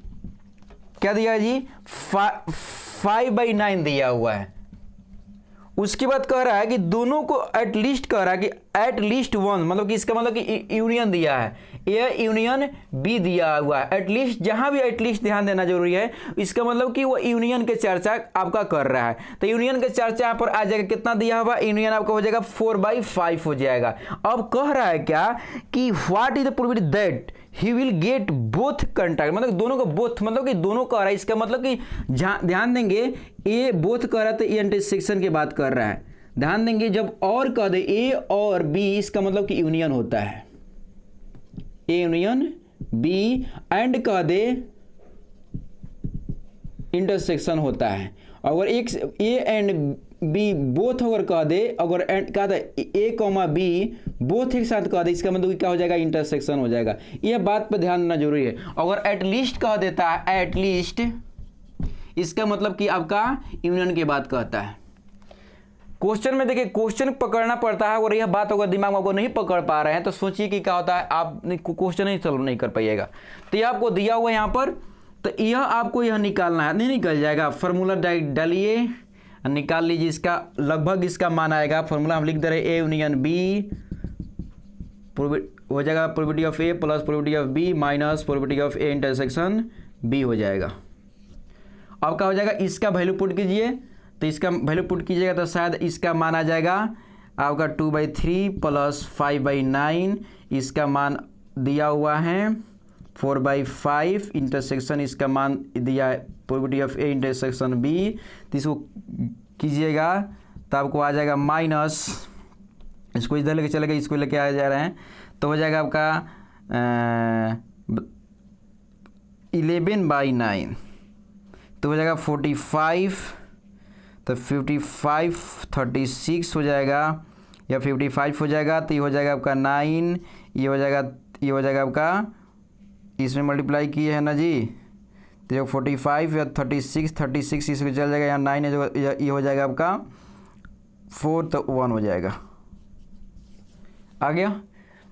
क्या दिया है जी 5/9 दिया हुआ है। उसके बाद कह रहा है कि दोनों को एटलीस्ट कह रहा है कि एटलीस्ट वन, मतलब कि इसका मतलब कि यूनियन दिया है, ए यूनियन बी दिया हुआ है। एटलीस्ट जहां भी एटलीस्ट ध्यान देना जरूरी है, इसका मतलब कि वो यूनियन के चर्चा आपका कर रहा है। तो यूनियन के चर्चा यहाँ पर आ जाएगा, कितना दिया हुआ यूनियन आपका हो जाएगा 4/5 हो जाएगा। अब कह रहा है क्या कि what is the probability that he will get both contract, मतलब दोनों का बोथ मतलब कि दोनों कह रहा है, इसका मतलब कि ध्यान देंगे ए बोथ कह रहा है तो ए इंटरसेक्शन की बात कर रहा है। ध्यान देंगे जब और कह दे ए और बी इसका मतलब कि यूनियन होता है, ए यूनियन बी एंड कह दे इंटरसेक्शन होता है। अगर एक ए एंड बी बोथ अगर कह दे, अगर कह दे ए कॉमा बी बोथ एक साथ कह दे, इसका मतलब क्या हो जाएगा इंटरसेक्शन हो जाएगा। यह बात पर ध्यान देना जरूरी है। अगर एटलीस्ट कह देता है एटलीस्ट, इसका मतलब कि आपका यूनियन की बात कहता है। क्वेश्चन में देखिए क्वेश्चन पकड़ना पड़ता है, और यह बात अगर दिमाग में आपको नहीं पकड़ पा रहे हैं तो सोचिए कि क्या होता है, आप क्वेश्चन ही सॉल्व नहीं कर पाइएगा। तो यह आपको दिया हुआ है यहाँ पर, तो यह आपको यह निकालना है, नहीं निकल जाएगा। फार्मूला डालिए निकाल लीजिए, इसका लगभग इसका मान आएगा। फार्मूला हम लिख दे रहे ए यूनियन बी हो जाएगा probability of A plus probability of B minus probability of A intersection B हो जाएगा। अब क्या हो जाएगा, इसका वैल्यू पुट कीजिए, तो इसका वैल्यू पुट कीजिएगा तो शायद इसका मान आ जाएगा आपका 2/3 प्लस 5/9, इसका मान दिया हुआ है 4/5 इंटरसेक्शन, इसका मान दिया है probability of A intersection B. तो इसको कीजिएगा तो आपको आ जाएगा माइनस, इसको इधर लेके चलेगा, इसको लेके आ जा रहे हैं तो हो जाएगा आपका 11/9, तो हो जाएगा 45, तो 55 36 हो जाएगा या 55 हो जाएगा, तो ये हो जाएगा आपका 9, ये हो जाएगा आपका, इसमें मल्टीप्लाई किए है ना जी, तो ये 45 या 36 इसमें चल जाएगा, यहाँ 9 है जो ये हो जाएगा आपका 4 तो 1 हो जाएगा। आ गया,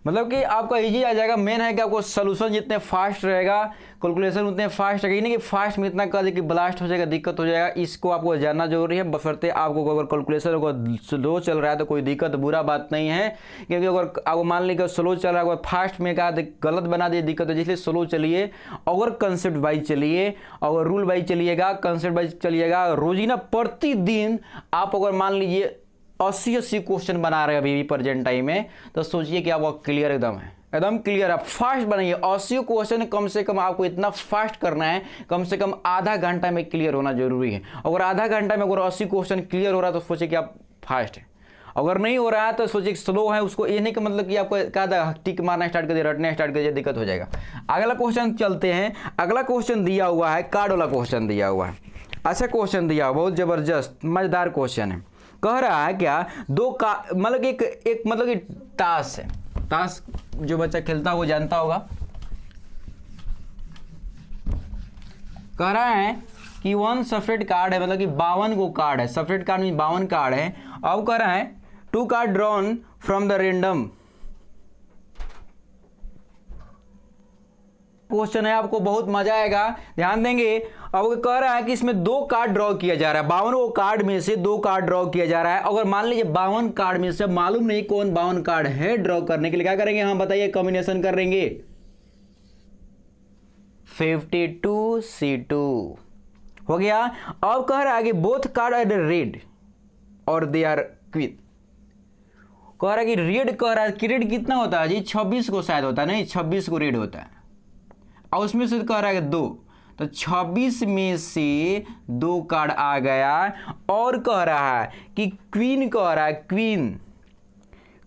मतलब कि आपका इजी आ जाएगा। मेन है कि आपको सोल्यूशन जितने फास्ट रहेगा, कैलकुलेशन उतने फास्ट रहेगा, नहीं कि फास्ट में इतना कर दे कि ब्लास्ट हो जाएगा, दिक्कत हो जाएगा। इसको आपको जानना जरूरी है, बशर्ते आपको अगर कैलकुलेशन अगर स्लो चल रहा है तो कोई दिक्कत बुरा बात नहीं है, क्योंकि अगर आपको मान लीजिए स्लो चल रहा है, अगर फास्ट में कहा गलत बना दिए दिक्कत हो, इसलिए स्लो चलिए, अगर कंसेप्ट वाइज चलिए, अगर रूल वाइज चलिएगा, कंसेप्ट वाइज चलिएगा, रोजीना प्रतिदिन आप अगर मान लीजिए 80 क्वेश्चन बना रहे हैं अभी भी प्रेजेंट टाइम में, तो सोचिए कि आपका क्लियर एकदम है, एकदम क्लियर। आप फास्ट बनाइए, 80 क्वेश्चन कम से कम आपको इतना फास्ट करना है, कम से कम आधा घंटा में क्लियर होना जरूरी है। अगर आधा घंटा में अगर 80 क्वेश्चन क्लियर हो रहा है तो सोचिए कि आप फास्ट है, अगर नहीं हो रहा है तो सोचिए स्लो है। उसको ये नहीं कि मतलब कि आपको क्या टिक मारना स्टार्ट कर दिया, रटना स्टार्ट कर दिया, दिक्कत हो जाएगा। अगला क्वेश्चन चलते हैं। अगला क्वेश्चन दिया हुआ है, कार्ड वाला क्वेश्चन दिया हुआ है। अच्छा क्वेश्चन दिया हुआ, बहुत जबरदस्त मजेदार क्वेश्चन है। कह रहा है क्या, दो का मतलब एक मतलब कि ताश है, ताश जो बच्चा खेलता है वो जानता होगा। कह रहा है कि 1 सेपरेट कार्ड है, मतलब कि 52 को कार्ड है, सेपरेट कार्ड में 52 कार्ड है। अब कह रहा है 2 card drawn from the random. Question है, आपको बहुत मजा आएगा, ध्यान देंगे। अब कह रहा है कि इसमें 2 कार्ड ड्रॉ किया जा रहा है, 52 कार्ड में से 2 कार्ड ड्रॉ किया जा रहा है। अगर मान लीजिए 52 कार्ड में से मालूम नहीं कौन 52 कार्ड है, ड्रॉ करने के लिए क्या करेंगे, हम बताइए, कॉम्बिनेशन करेंगे 52C2 हो गया। अब कह रहा है कि बोथ कार्ड आर रेड और दे आर क्वीन। कह रहा है कि रेड, कह रहा है कि रेड कितना होता है जी, 26 को शायद होता है, नहीं 26 को रेड होता है, और उसमें से कह रहा है 2, तो 26 में से 2 कार्ड आ गया। और कह रहा है कि क्वीन, कह रहा है क्वीन,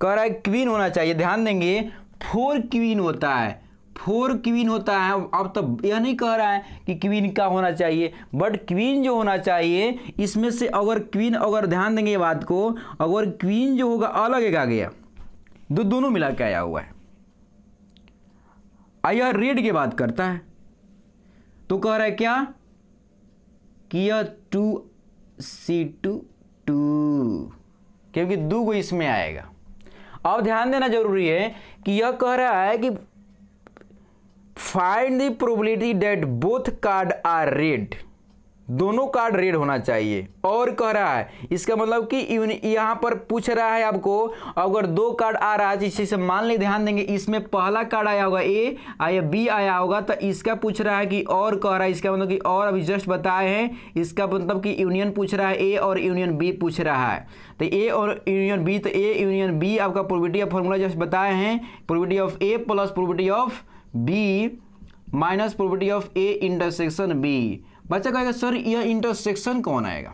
कह रहा है क्वीन होना चाहिए, ध्यान देंगे 4 क्वीन होता है, 4 क्वीन होता है। अब तो यह नहीं कह रहा है कि क्वीन का होना चाहिए, बट क्वीन जो होना चाहिए इसमें से अगर क्वीन, अगर ध्यान देंगे ये बात को, अगर क्वीन जो होगा अलग एक आ गया, दोनों मिला के आया हुआ है। यह रेड की बात करता है, तो कह रहा है क्या कि यह 2C2 2, क्योंकि 2 को इसमें आएगा। अब ध्यान देना जरूरी है कि यह कह रहा है कि find the probability that both card are red, दोनों कार्ड रेड होना चाहिए। और कह रहा है इसका मतलब कि यहां पर पूछ रहा है आपको, अगर 2 कार्ड आ रहा है, इसी से मान ली, ध्यान देंगे इसमें पहला कार्ड आया होगा A, आया B आया होगा, तो इसका पूछ रहा है कि और कह रहा है, इसका मतलब कि और अभी जस्ट बताए हैं, इसका मतलब कि यूनियन पूछ रहा है, A और यूनियन B पूछ रहा है, तो A और यूनियन B, तो A यूनियन B आपका प्रोबेबिलिटी ऑफ फॉर्मूला जस्ट बताए हैं, probability of A plus probability of B minus probability of A intersection B। बच्चा कहेगा सर यह इंटरसेक्शन कौन आएगा,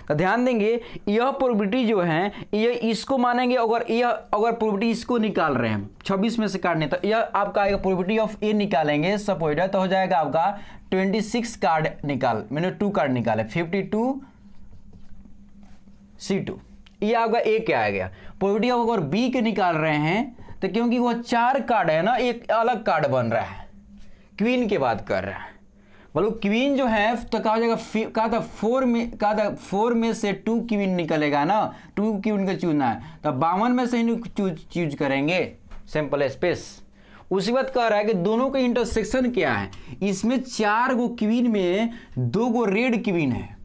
तो ध्यान देंगे यह प्रोबेबिलिटी जो है ये इसको मानेंगे, अगर यह अगर प्रोबेबिलिटी इसको निकाल रहे हैं 26 में से काटने, तो यह आपका आएगा प्रोबेबिलिटी ऑफ A निकालेंगे सपोज, तो हो जाएगा आपका 26 कार्ड निकाल, मैंने 2 कार्ड निकाले 52C2, ये आपका A क्या आ गया। प्रोबेबिलिटी ऑफ अगर B के निकाल रहे हैं तो क्योंकि वह 4 कार्ड है ना, एक अलग कार्ड बन रहा है, क्वीन की बात कर रहा है, मतलब क्वीन जो है तो कहा जाएगा, कहा था 4 में से 2 क्वीन निकलेगा ना, 2 क्वीन का चुनना है, तो 52 में से ही चूज करेंगे, सिंपल स्पेस। उसी बात कह रहा है कि दोनों का इंटरसेक्शन क्या है, इसमें 4 गो क्वीन में 2 गो रेड क्वीन है,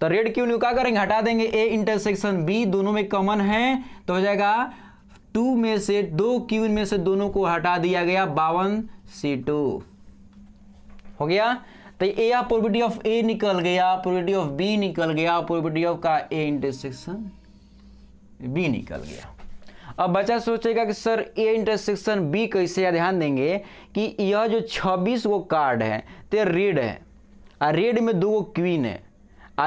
तो रेड क्वीन को क्या करेंगे, हटा देंगे, A इंटरसेक्शन B दोनों में कॉमन है, तो हो जाएगा 2 में से 2 क्वीन में से दोनों को हटा दिया गया, 52C2 हो गया। तो A प्रोबेबिलिटी ऑफ A निकल गया, प्रोबेबिलिटी ऑफ B निकल गया, प्रोबेबिलिटी ऑफ का A इंटरसेक्शन B निकल गया। अब बच्चा सोचेगा कि सर A इंटरसेक्शन B कैसे, ध्यान देंगे कि यह जो 26 गो कार्ड है तो रेड है, और रेड में 2 गो क्वीन है,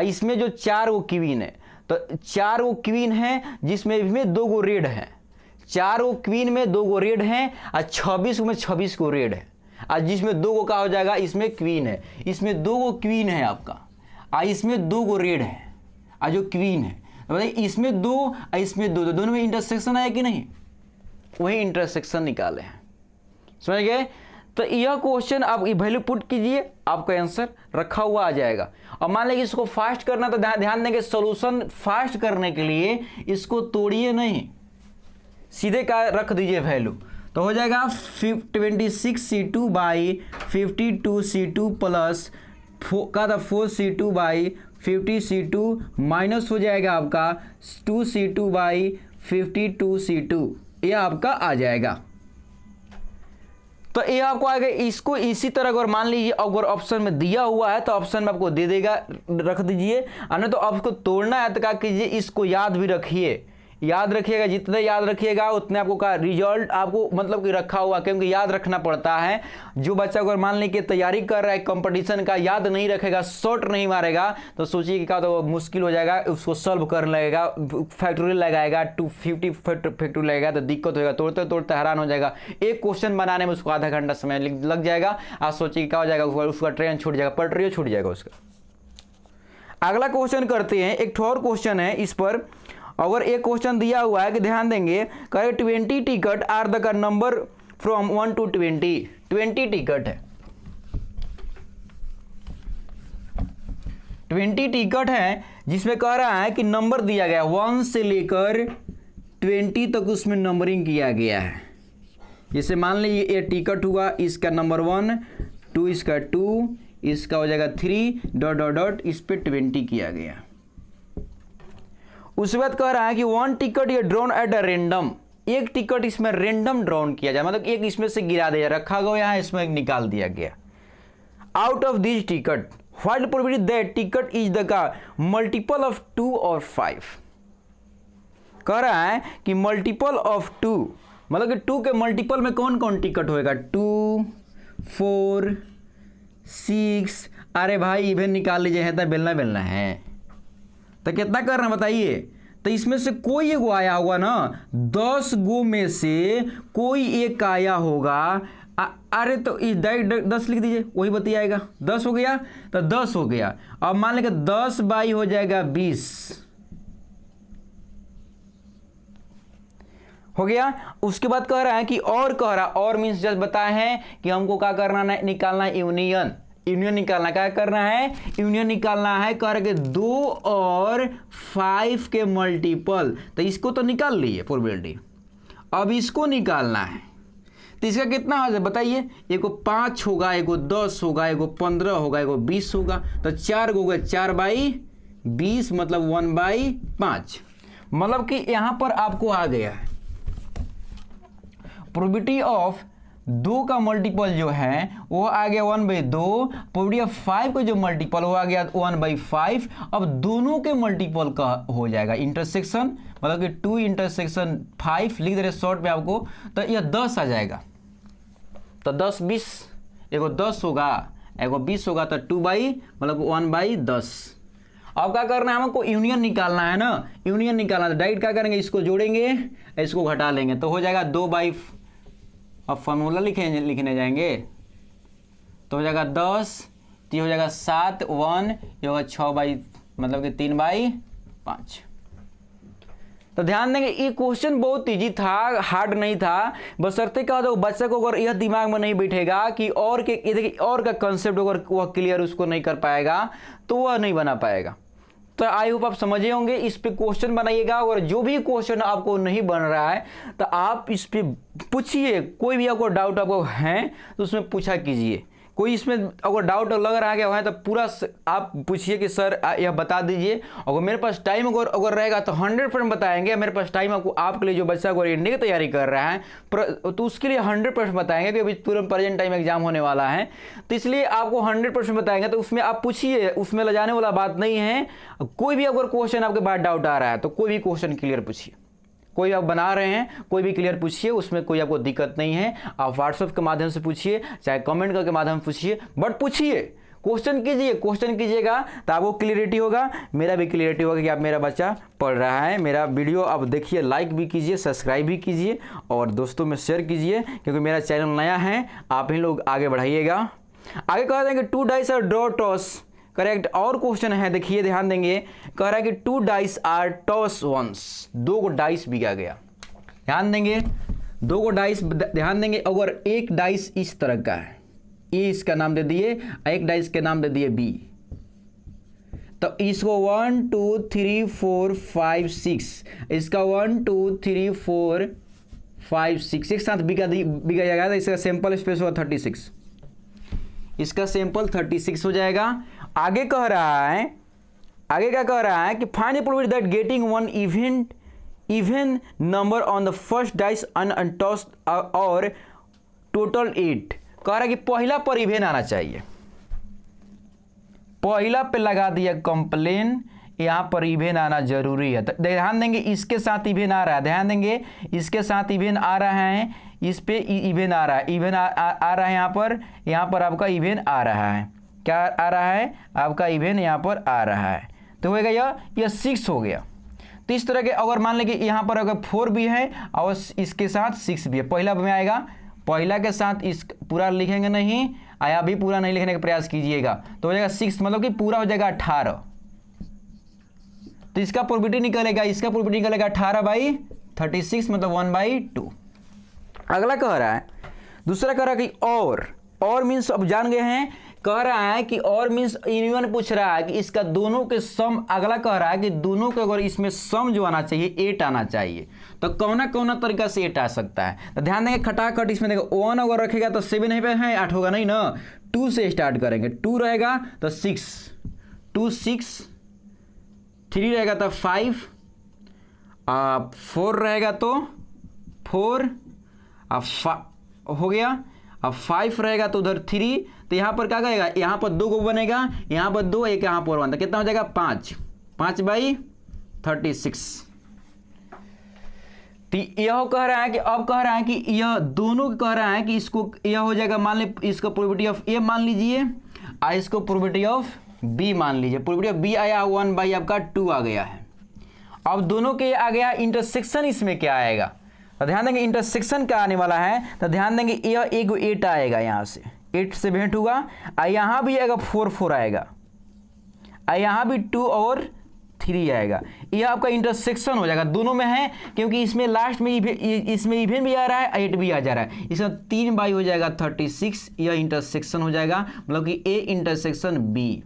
इसमें जो 4 गो क्वीन है, तो 4 गो क्वीन है जिसमें 2 गो रेड है, 4 गो क्वीन में 2 गो रेड है, और 26 में 26 गो रेड है, और जिसमें 2 गो का हो जाएगा, इसमें क्वीन है, इसमें 2 गो क्वीन है आपका, और इसमें 2 गो रेड है, और जो क्वीन है बताइए इसमें 2 और इसमें 2, दोनों में इंटरसेक्शन है कि नहीं, वही इंटरसेक्शन निकाले हैं, समझ गए। तो यह क्वेश्चन आप वैल्यू पुट कीजिए, आपका आंसर रखा हुआ आ जाएगा। और मान लीजिए इसको फास्ट करना, तो ध्यान देंगे सॉल्यूशन फास्ट करने के लिए इसको तोड़िए नहीं, सीधे का रख दीजिए वैल्यू, तो हो जाएगा 26C2 बाई 52C2 प्लस का था 4C2 बाई 50C2 माइनस हो जाएगा आपका 2C2 बाई 52C2, यह आपका आ जाएगा। तो ये आपको आएगा। इसको इसी तरह अगर मान लीजिए अगर ऑप्शन में दिया हुआ है तो ऑप्शन में आपको दे देगा, रख दीजिए, अन्य तो आपको तोड़ना है तो क्या कीजिए, इसको याद भी रखिए, याद रखिएगा, जितने याद रखिएगा उतने आपको का रिजल्ट आपको मतलब कि रखा हुआ, क्योंकि याद रखना पड़ता है। जो बच्चा अगर मान लीजिए तैयारी कर रहा है कंपटीशन का, याद नहीं रखेगा, शॉर्ट नहीं मारेगा, तो सोचिए कि क्या तो मुश्किल हो जाएगा, उसको सॉल्व करने लगेगा, फैक्टोरियल लगाएगा, 250 फैक्टोरियल लगेगा तो दिक्कत होगा, तोड़ते तोड़ते हैरान हो जाएगा। एक क्वेश्चन बनाने में उसको आधा घंटा समय लग जाएगा। आप सोचिए क्या हो जाएगा, उसका ट्रेन छूट जाएगा, पटरी छूट जाएगा उसका। अगला क्वेश्चन करते हैं, एक और क्वेश्चन है इस पर। अगर एक क्वेश्चन दिया हुआ है कि ध्यान देंगे, कहे 20 ticket are the number from 1 to 20, 20 ticket है, 20 टिकट है जिसमें कह रहा है कि नंबर दिया गया 1 से लेकर 20 तक उसमें नंबरिंग किया गया है। जैसे मान लीजिए ये टिकट हुआ, इसका नंबर 1, 2 इसका 2, इसका हो जाएगा 3 डॉट डॉट डॉट, इस पर 20 किया गया। उसके बाद कह रहा है कि 1 टिकट ये ड्रॉन एट अ रेंडम, एक टिकट इसमें रेंडम ड्रॉन किया जाए, मतलब एक इसमें से गिरा दिया, रखा गया यहाँ, इसमें एक निकाल दिया गया। Out of this ticket what probability that ticket is the का मल्टीपल ऑफ 2 और 5। कह रहा है कि मल्टीपल ऑफ 2 मतलब कि 2 के मल्टीपल में कौन कौन टिकट होएगा, 2, 4, 6। अरे भाई इवें निकाल लीजिए, है तो बेलना है, तो कितना करना बताइए। तो इसमें से कोई एक आया होगा ना, 10 गो में से कोई एक आया होगा। अरे तो 10 लिख दीजिए, वही बतियाएगा। 10 हो गया तो 10 हो गया। अब मान लेंगे 10 बाई हो जाएगा 20 हो गया। उसके बाद कह रहा है कि और कह रहा, और मीन्स जस्ट बताए हैं कि हमको क्या करना है, निकालना है यूनियन निकालना, क्या करना है, यूनियन निकालना है। कह रहे 2 और 5 के मल्टीपल, तो इसको तो निकाल लिए प्रोबेबिलिटी, अब इसको निकालना है। तो इसका कितना हो जाए बताइए, एगो 5 होगा, एगो 10 होगा, एगो 15 होगा, एगो 20 होगा, तो 4 गो होगा, 4 बाई 20 मतलब 1 बाई 5। मतलब कि यहां पर आपको आ गया है प्रोबेबिलिटी ऑफ 2 का मल्टीपल जो है वो आ गया 1/2, प्रोबेबिलिटी ऑफ 5 का जो मल्टीपल वो आ गया 1/5। अब दोनों के मल्टीपल का हो जाएगा इंटरसेक्शन, मतलब कि 2 इंटरसेक्शन 5 लिख दे रहे शॉर्ट में आपको, तो यह 10 आ जाएगा। तो 10 20, एगो 10 होगा, एगो 20 होगा, तो 2 बाई मतलब 1/10। अब क्या करना है, हमको यूनियन निकालना है ना, यूनियन निकालना, तो डायरेक्ट क्या करेंगे, इसको जोड़ेंगे, इसको घटा लेंगे, तो हो जाएगा 2 बाई, अब फॉर्मूला लिखने जाएंगे तो हो जाएगा 10, तो हो जाएगा 7, 1 ये होगा 6 बाई मतलब कि 3/5। तो ध्यान देंगे ये क्वेश्चन बहुत इजी था, हार्ड नहीं था, बशर्ते क्या होता है बच्चे को अगर यह दिमाग में नहीं बैठेगा कि और के देखिए और का कंसेप्ट अगर वह क्लियर उसको नहीं कर पाएगा तो वह नहीं बना पाएगा। तो आई होप आप समझे होंगे। इस पे क्वेश्चन बनाइएगा, और जो भी क्वेश्चन आपको नहीं बन रहा है तो आप इस पे पूछिए, कोई भी आपको डाउट आपको है तो उसमें पूछा कीजिए। कोई इसमें अगर डाउट लग रहा है तो पूरा आप पूछिए कि सर यह बता दीजिए। अगर मेरे पास टाइम अगर रहेगा तो 100% बताएंगे। मेरे पास टाइम आपके लिए जो बच्चा अगर इंडिया की तैयारी कर रहा है तो उसके लिए 100% बताएंगे, क्योंकि अभी पूरा प्रेजेंट टाइम एग्जाम होने वाला है, तो इसलिए आपको 100% बताएंगे। तो उसमें आप पूछिए, उसमें ले जाने वाला बात नहीं है। कोई भी अगर क्वेश्चन आपके पास डाउट आ रहा है तो कोई भी क्वेश्चन क्लियर पूछिए, कोई आप बना रहे हैं कोई भी क्लियर पूछिए, उसमें कोई आपको दिक्कत नहीं है। आप व्हाट्सएप के माध्यम से पूछिए, चाहे कमेंट करके माध्यम से पूछिए, बट पूछिए, क्वेश्चन कीजिए। क्वेश्चन कीजिएगा तो आपको क्लियरिटी होगा, मेरा भी क्लियरिटी होगा कि आप मेरा बच्चा पढ़ रहा है। मेरा वीडियो आप देखिए, लाइक भी कीजिए, सब्सक्राइब भी कीजिए और दोस्तों में शेयर कीजिए, क्योंकि मेरा चैनल नया है, आप ही लोग आगे बढ़ाइएगा। आगे कह देंगे 2 डाइस और ड्रॉ टॉस, करेक्ट। और क्वेश्चन है, देखिए ध्यान देंगे, कह रहा है कि 2 डाइस आर टॉस वंस, 2 को डाइस बिका गया। ध्यान देंगे दो को डाइस ध्यान देंगे, अगर एक डाइस इस तरह का है, ए इसका नाम दे दिए, एक डाइस के नाम दे दिए बी, तो इसको 1 2 3 4 5 6, इसका 1 2 3 4 5 6 एक साथ बिगा जाएगा, तो इसका सैंपल स्पेस होगा 36, इसका सैंपल 36 हो जाएगा। आगे कह रहा है, आगे क्या कह रहा है कि find the probability that getting one even number on the first dice untossed और टोटल 8। कह रहा है कि पहला पर इवेन आना चाहिए, पहला पे लगा दिया कंप्लेन, यहाँ पर इवेन आना जरूरी है। तो ध्यान देंगे इसके साथ इवेन आ रहा है, ध्यान देंगे इसके साथ इवेन आ रहा है, इस पे इवेन आ रहा है, इवेन आ रहा है यहाँ पर आपका इवेन आ रहा है, क्या आ रहा है आपका इवेन यहाँ पर आ रहा है, तो होगा यह 6 हो गया। तो इस तरह के अगर मान लें कि यहाँ पर अगर 4 भी है और इसके साथ 6 भी है, पहला में आएगा, पहला के साथ इस पूरा लिखेंगे नहीं, आया भी पूरा नहीं लिखने का प्रयास कीजिएगा, तो हो जाएगा 6, मतलब कि पूरा हो जाएगा 18। तो इसका प्रोबेबिलिटी निकलेगा, इसका प्रोबेबिलिटी निकलेगा 18/36, मतलब 1/2। अगला कह रहा है, दूसरा कह रहा है कि और मीन्स अब जान गए हैं, कह रहा है कि और मीन्स इवन पूछ रहा है कि इसका दोनों के सम, अगला कह रहा है कि दोनों के अगर इसमें सम जो आना चाहिए 8 आना चाहिए, तो कौन तरीका से 8 आ सकता है। तो ध्यान देंगे खटाखट इसमें देखो 1 अगर रखेगा तो 7 नहीं पे है, 8 होगा नहीं ना, 2 से स्टार्ट करेंगे, 2 रहेगा तो 6, 2 6, 3 रहेगा तो 5, 4 रहेगा तो 4, हो गया, अब 5 रहेगा तो उधर 3, तो यहाँ पर क्या कहेगा, यहाँ पर 2 को बनेगा, यहाँ पर 2, एक यहाँ पर 1, तो कितना हो जाएगा 5/36। तो यह कह रहा है कि अब कह रहा है कि यह दोनों कह रहा है कि इसको यह हो जाएगा, मान ले इसको प्रोबेबिलिटी ऑफ ए मान लीजिए और इसको प्रोबेबिलिटी ऑफ बी मान लीजिए, प्रोबेबिलिटी ऑफ बी आया 1 आपका 2 आ गया है। अब दोनों के आ गया, इंटरसेक्शन इसमें क्या आएगा, तो ध्यान देंगे इंटरसेक्शन क्या आने वाला है, तो ध्यान देंगे यह एक 8 आएगा, यहाँ से 8 से भेंट हुआ, और यहाँ भी आएगा 4 आएगा, और यहाँ भी 2 और 3 आएगा, यह आपका इंटरसेक्शन हो जाएगा, दोनों में है, क्योंकि इसमें लास्ट में इसमें इवेन भी आ रहा है, 8 भी आ जा रहा है, इसका 3 हो जाएगा 36, यह इंटरसेक्शन हो जाएगा, मतलब कि ए इंटरसेक्शन बी।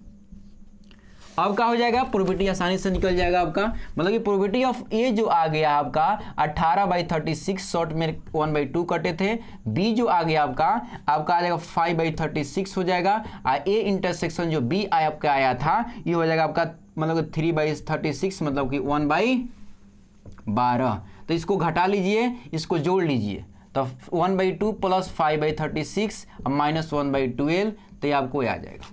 अब क्या हो जाएगा, प्रोबेबिलिटी आसानी से निकल जाएगा आपका, मतलब कि प्रोबेबिलिटी ऑफ ए जो आ गया आपका 18/36, शॉर्ट में 1/2 कटे थे, बी जो आ गया आपका आ जाएगा 5/36 हो जाएगा, और ए इंटरसेक्शन जो बी आपका आया था ये हो जाएगा आपका मतलब 3/36, मतलब कि 1/12। तो इसको घटा लीजिए, इसको जोड़ लीजिए, तो 1/2 + 5/36 -1/12, तो ये आपको आ जाएगा।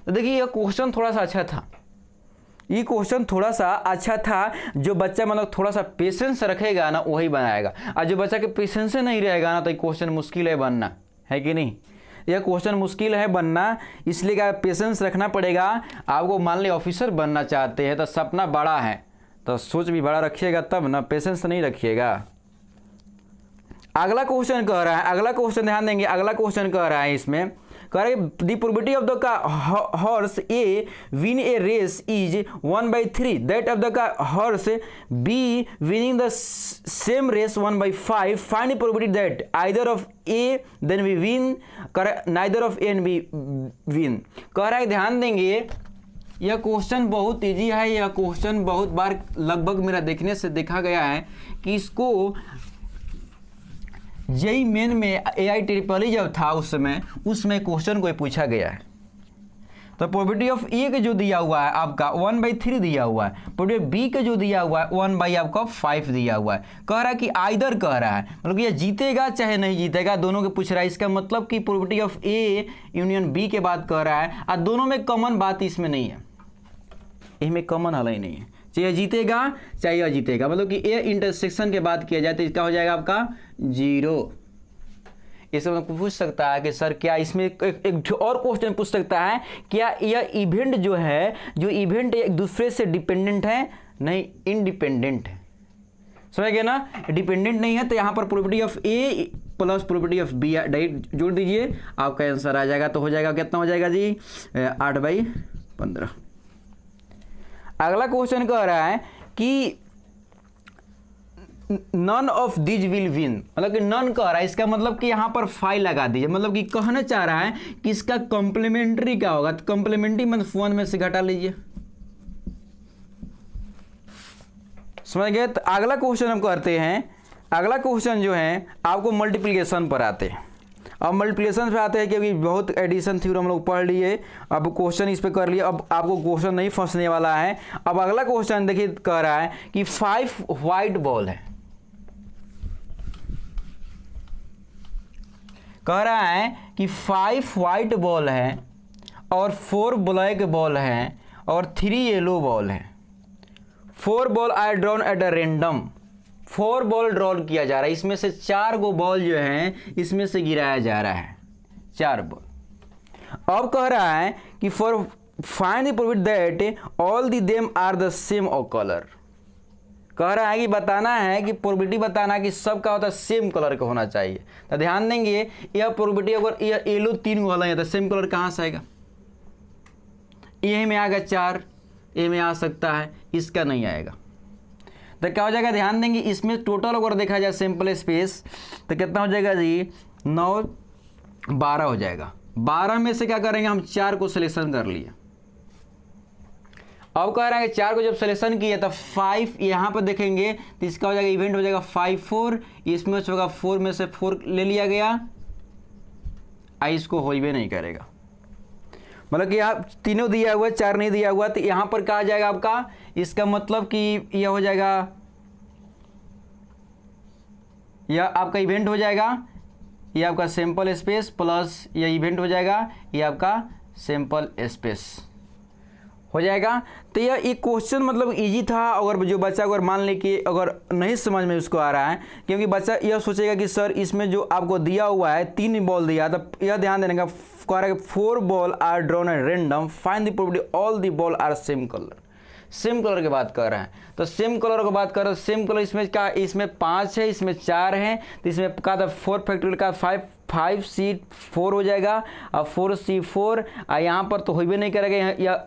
तो देखिए यह क्वेश्चन थोड़ा सा अच्छा था, ये क्वेश्चन थोड़ा सा अच्छा था, जो बच्चा मतलब थोड़ा सा पेशेंस रखेगा ना वही बनाएगा, और जो बच्चा के पेशेंस नहीं रहेगा ना तो ये क्वेश्चन मुश्किल है बनना, है कि नहीं, यह क्वेश्चन मुश्किल है बनना, इसलिए क्या पेशेंस रखना पड़ेगा आपको। मान ली ऑफिसर बनना चाहते हैं तो सपना बड़ा है, तो सोच भी बड़ा रखिएगा तब ना, पेशेंस नहीं रखिएगा। अगला क्वेश्चन कह रहा है, अगला क्वेश्चन ध्यान देंगे, अगला क्वेश्चन कह रहा है इसमें, कह रहा है the probability of the horse A win A race is 1/3, that of the horse B winning the same race 1/5, find the probability that either of A then we win, neither of A and B win. कह रहा है ध्यान देंगे यह क्वेश्चन बहुत इजी है, यह क्वेश्चन बहुत बार लगभग मेरा देखने से देखा गया है कि इसको जेई मेन में AIEEE जब था उसमें क्वेश्चन को पूछा गया है। तो प्रोबेबिलिटी ऑफ ए के जो दिया हुआ है आपका 1/3 दिया हुआ है, प्रोबेबिलिटी बी के जो दिया हुआ है 1/5 दिया हुआ है। कह रहा है कि आइदर कह रहा है, मतलब ये जीतेगा चाहे नहीं जीतेगा, दोनों के पूछ रहा है। इसका मतलब कि probability of A union B के बात कह रहा है, और दोनों में कॉमन बात इसमें नहीं है, इसमें कॉमन हल ही नहीं है, चाहे जीतेगा चाहे यह जीतेगा, मतलब कि ए इंटरसेक्शन के बात किया जाए तो इसका हो जाएगा आपका 0। इसमें पूछ सकता है कि सर क्या इसमें एक और क्वेश्चन पूछ सकता है, क्या यह इवेंट जो है, जो इवेंट एक दूसरे से डिपेंडेंट है? नहीं, इंडिपेंडेंट है, समझ गए ना, डिपेंडेंट नहीं है। तो यहाँ पर probability of A plus probability of B जोड़ दीजिए, आपका आंसर आ जाएगा। तो हो जाएगा, कितना हो जाएगा जी, 8/15। अगला क्वेश्चन कह रहा है कि none of these will win, मतलब कि नन कह रहा है, इसका मतलब कि यहाँ पर फाइव लगा दीजिए, मतलब कि कहना चाह रहा है कि इसका कॉम्प्लीमेंट्री क्या होगा, तो कॉम्प्लीमेंट्री मतलब 1 में से घटा लीजिए, समझ गए। तो अगला क्वेश्चन हम करते हैं। अगला क्वेश्चन जो है आपको मल्टीप्लिकेशन पर आते हैं। अब मल्टीप्लिकेशन पे आते हैं क्योंकि बहुत एडिशन थ्योरम हम लोग पढ़ लिए, अब क्वेश्चन इस पे कर लिए, अब आपको क्वेश्चन नहीं फंसने वाला है। अब अगला क्वेश्चन देखिए कह रहा है कि 5 व्हाइट बॉल है, कह रहा है कि 5 व्हाइट बॉल है और 4 ब्लैक बॉल है और 3 येलो बॉल है। 4 ball are drawn at a random, 4 ball draw किया जा रहा है, इसमें से 4 गो बॉल जो हैं इसमें से गिराया जा रहा है, 4 बॉल। अब कह रहा है कि for find the probability that all the them are the same of colour, कह रहा है कि बताना है कि प्रोबेबिलिटी बताना है कि सब का होता है सेम कलर का होना चाहिए। तो ध्यान देंगे यह प्रोबेबिलिटी अगर यह येलो 3 गो है तो सेम कलर कहाँ से आएगा, ये में आएगा 4, ए में आ सकता है, इसका नहीं आएगा। तो क्या हो जाएगा, ध्यान देंगे इसमें टोटल अगर देखा जाए सैंपल स्पेस तो कितना हो जाएगा जी, 9 12 हो जाएगा। 12 में से क्या करेंगे हम 4 को सिलेक्शन कर लिए। अब कह रहे हैं 4 को जब सिलेक्शन किए तो 5 यहाँ पर देखेंगे तो इसका हो जाएगा इवेंट हो जाएगा 5 4, इसमें से होगा 4 में से 4 ले लिया गया, इसको हो भी नहीं करेगा, मतलब कि यहाँ तीनों दिया हुआ है 4 नहीं दिया हुआ, तो यहाँ पर कहा जाएगा आपका, इसका मतलब कि यह हो जाएगा, यह आपका इवेंट हो जाएगा, यह आपका सैंपल स्पेस प्लस यह इवेंट हो जाएगा, यह आपका सैंपल स्पेस हो जाएगा। तो यह एक क्वेश्चन मतलब इजी था, अगर जो बच्चा अगर मान ले कि अगर नहीं समझ में उसको आ रहा है, क्योंकि बच्चा यह सोचेगा कि सर इसमें जो आपको दिया हुआ है 3 बॉल दिया, तो यह ध्यान देने का कह रहा है 4 ball are drawn at random, find the probability all the ball are same colour, same colour की बात कर रहे हैं। तो सेम कलर की बात कर रहे हैं, सेम कलर इसमें क्या, इसमें 5 है, इसमें 4 है, तो इसमें कहा था 4 फैक्टोरियल का 5C4 हो जाएगा और 4C4, यहाँ पर तो हो भी नहीं करेगा, यह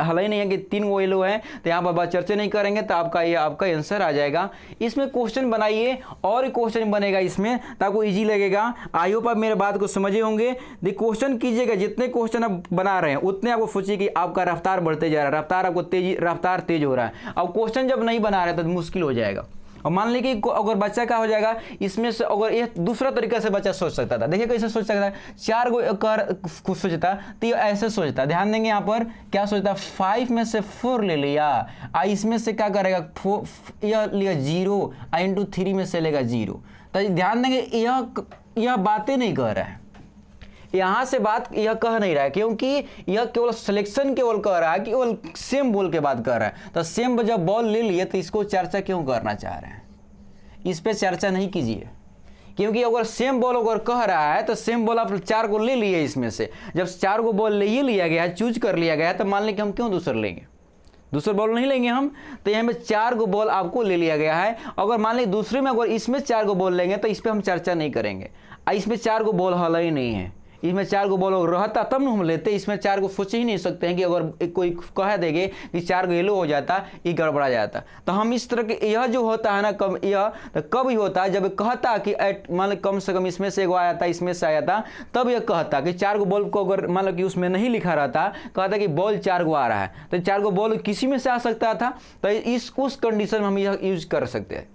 हल ही नहीं है कि 3 वो येलो है, तो यहाँ पर बात चर्चा नहीं करेंगे, तो आपका ये आपका आंसर आ जाएगा। इसमें क्वेश्चन बनाइए और क्वेश्चन बनेगा इसमें, तो आपको ईजी लगेगा। आई होप आप मेरे बात को समझे होंगे। क्वेश्चन कीजिएगा, जितने क्वेश्चन आप बना रहे हैं उतने आपको सोचिए कि आपका रफ्तार बढ़ते जा रहा है, रफ्तार आपको रफ्तार तेज हो रहा है। अब क्वेश्चन जब नहीं बना रहे तो मुश्किल हो जाएगा। और मान लीजिए कि अगर बच्चा क्या हो जाएगा इसमें से, अगर ये दूसरा तरीका से बच्चा सोच सकता था, देखिए कैसे सोच सकता है, 4 गो कर सोचता तो ये ऐसे सोचता, ध्यान देंगे यहाँ पर क्या सोचता, 5 में से 4 ले लिया, इसमें से क्या करेगा, यह लिया 0, इंटू 3 में से लेगा 0। तो ध्यान देंगे यह बातें नहीं कर रहा है, यहाँ से बात यह कह नहीं रहा है, क्योंकि यह केवल सिलेक्शन केवल कह रहा है, केवल सेम बॉल के बात कर रहा है। तो सेम जब बॉल ले लिए तो इसको चर्चा क्यों करना चाह रहे हैं, इस पे चर्चा नहीं कीजिए, क्योंकि अगर सेम बॉल अगर कह रहा है तो सेम बॉल आप 4 को ले लिए, इसमें से जब 4 को बॉल ले ही लिया गया है, चूज कर लिया गया है, तो मान लें कि हम क्यों दूसरा लेंगे, दूसरा बॉल नहीं लेंगे हम। तो यहाँ में 4 गो बॉल आपको ले लिया गया है, अगर मान लें दूसरे में अगर इसमें 4 गो बॉल लेंगे तो इस पर हम चर्चा नहीं करेंगे, इसमें 4 गो बॉल हल ही नहीं है, इसमें 4 गो बॉल रहता तब ना हम लेते, इसमें 4 को सोच ही नहीं सकते हैं कि अगर कोई कह देंगे कि 4 गो येलो हो जाता, ये गड़बड़ा जाता। तो हम इस तरह के यह जो होता है ना, कब यह तो कब ही होता है जब कहता कि मान लो कम से कम इसमें से एगो आया था, इसमें से आया था, तब यह कहता कि 4 गो बॉल को अगर मान लो कि उसमें नहीं लिखा रहता, कहता कि बॉल 4 गो आ रहा है, तो 4 गो बॉल किसी में से आ सकता था, तो उस कंडीशन में हम यह यूज कर सकते हैं।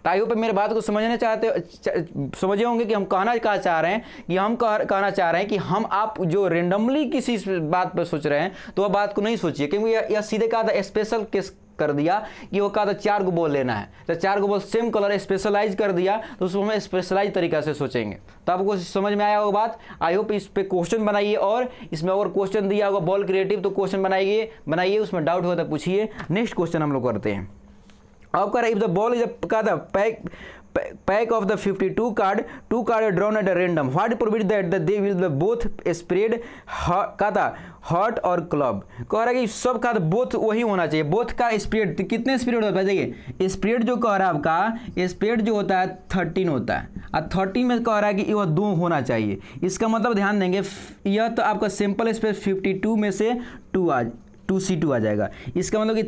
ताइयों पे मेरे बात को समझने समझे होंगे कि हम कहना क्या चाह रहे हैं, कि हम कहना चाह रहे हैं कि हम आप जो रेंडमली किसी बात पर सोच रहे हैं तो वह बात को नहीं सोचिए, क्योंकि यह सीधे कहा था स्पेशल केस कर दिया कि वो कहा था 4 गो बॉल लेना है, तो 4 गो बॉल सेम कलर स्पेशलाइज कर दिया, तो उसको हमें स्पेशलाइज तरीका से सोचेंगे। तो आपको समझ में आया होगा बात। आई होप इस पे क्वेश्चन बनाइए, और इसमें और क्वेश्चन दिया होगा बॉल क्रिएटिव तो क्वेश्चन बनाइए, उसमें डाउट हो तो पूछिए। नेक्स्ट क्वेश्चन हम लोग करते हैं। अब कह रहा है if the ball is a pack of the 52 card, 2 cards are drawn at a random, what probability that they will be both spread, कहा था हॉट और क्लब, कह रहा है कि सब का बोथ वही होना चाहिए, बोथ का स्प्रेड कितने स्प्रेड होता है, देखिए स्प्रेड जो कह रहा है आपका स्प्रेड जो होता है 13 होता है, और 13 में कह रहा है कि वह 2 होना चाहिए। इसका मतलब ध्यान देंगे यह तो आपका सिंपल स्पेस 52 में से 2C2 आ जाएगा, इसका मतलब कि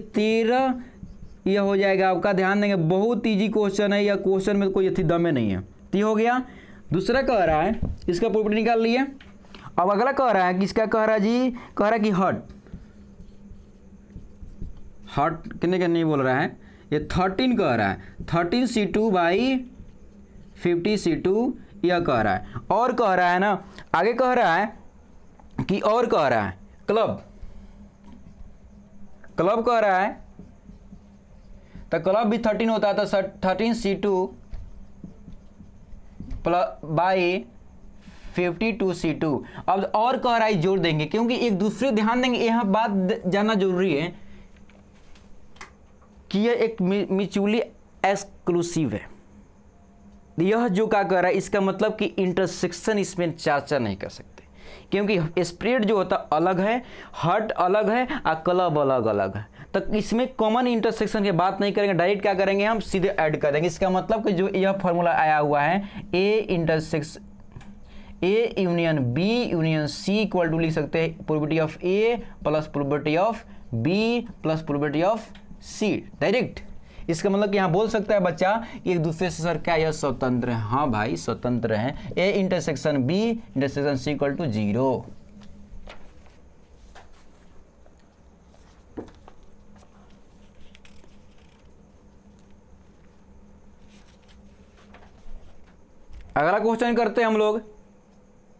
यह हो जाएगा आपका, ध्यान देंगे बहुत इजी क्वेश्चन है, यह क्वेश्चन में कोई दमे नहीं है। तो ये हो गया। दूसरा कह रहा है इसका प्रॉपर्टी निकाल लिए। अब अगला कह रहा है कि इसका कह रहा है जी, कह रहा है कि हट कितने का नहीं बोल रहा है, ये 13 कह रहा है, 13c2/50c2 यह कह रहा है। और कह रहा है ना, आगे कह रहा है कि और कह रहा है क्लब कह रहा है, तो क्लब भी 13 होता है, तो 13c2/52c2। अब और कह रहा है जोड़ देंगे, क्योंकि एक दूसरे ध्यान देंगे, यह बात जानना जरूरी है कि यह एक म्यूचुअली एक्सक्लूसिव है। यह जो क्या कर रहा है, इसका मतलब कि इंटरसेक्शन इसमें चर्चा नहीं कर सकते, क्योंकि स्प्रेड जो होता अलग है, हट अलग है और क्लब अलग है। तो इसमें कॉमन इंटरसेक्शन की बात नहीं करेंगे, डायरेक्ट क्या करेंगे, हम सीधे ऐड कर देंगे। इसका मतलब कि जो यह फॉर्मूला आया हुआ है, A union B union C equal to लिख सकते हैं probability of A plus probability of B plus probability of C, direct. इसका मतलब कि यहाँ बोल सकता है बच्चा एक दूसरे से सर क्या यह स्वतंत्र है? हाँ भाई स्वतंत्र है। A intersection B intersection C equal to 0। अगला क्वेश्चन करते हैं हम लोग।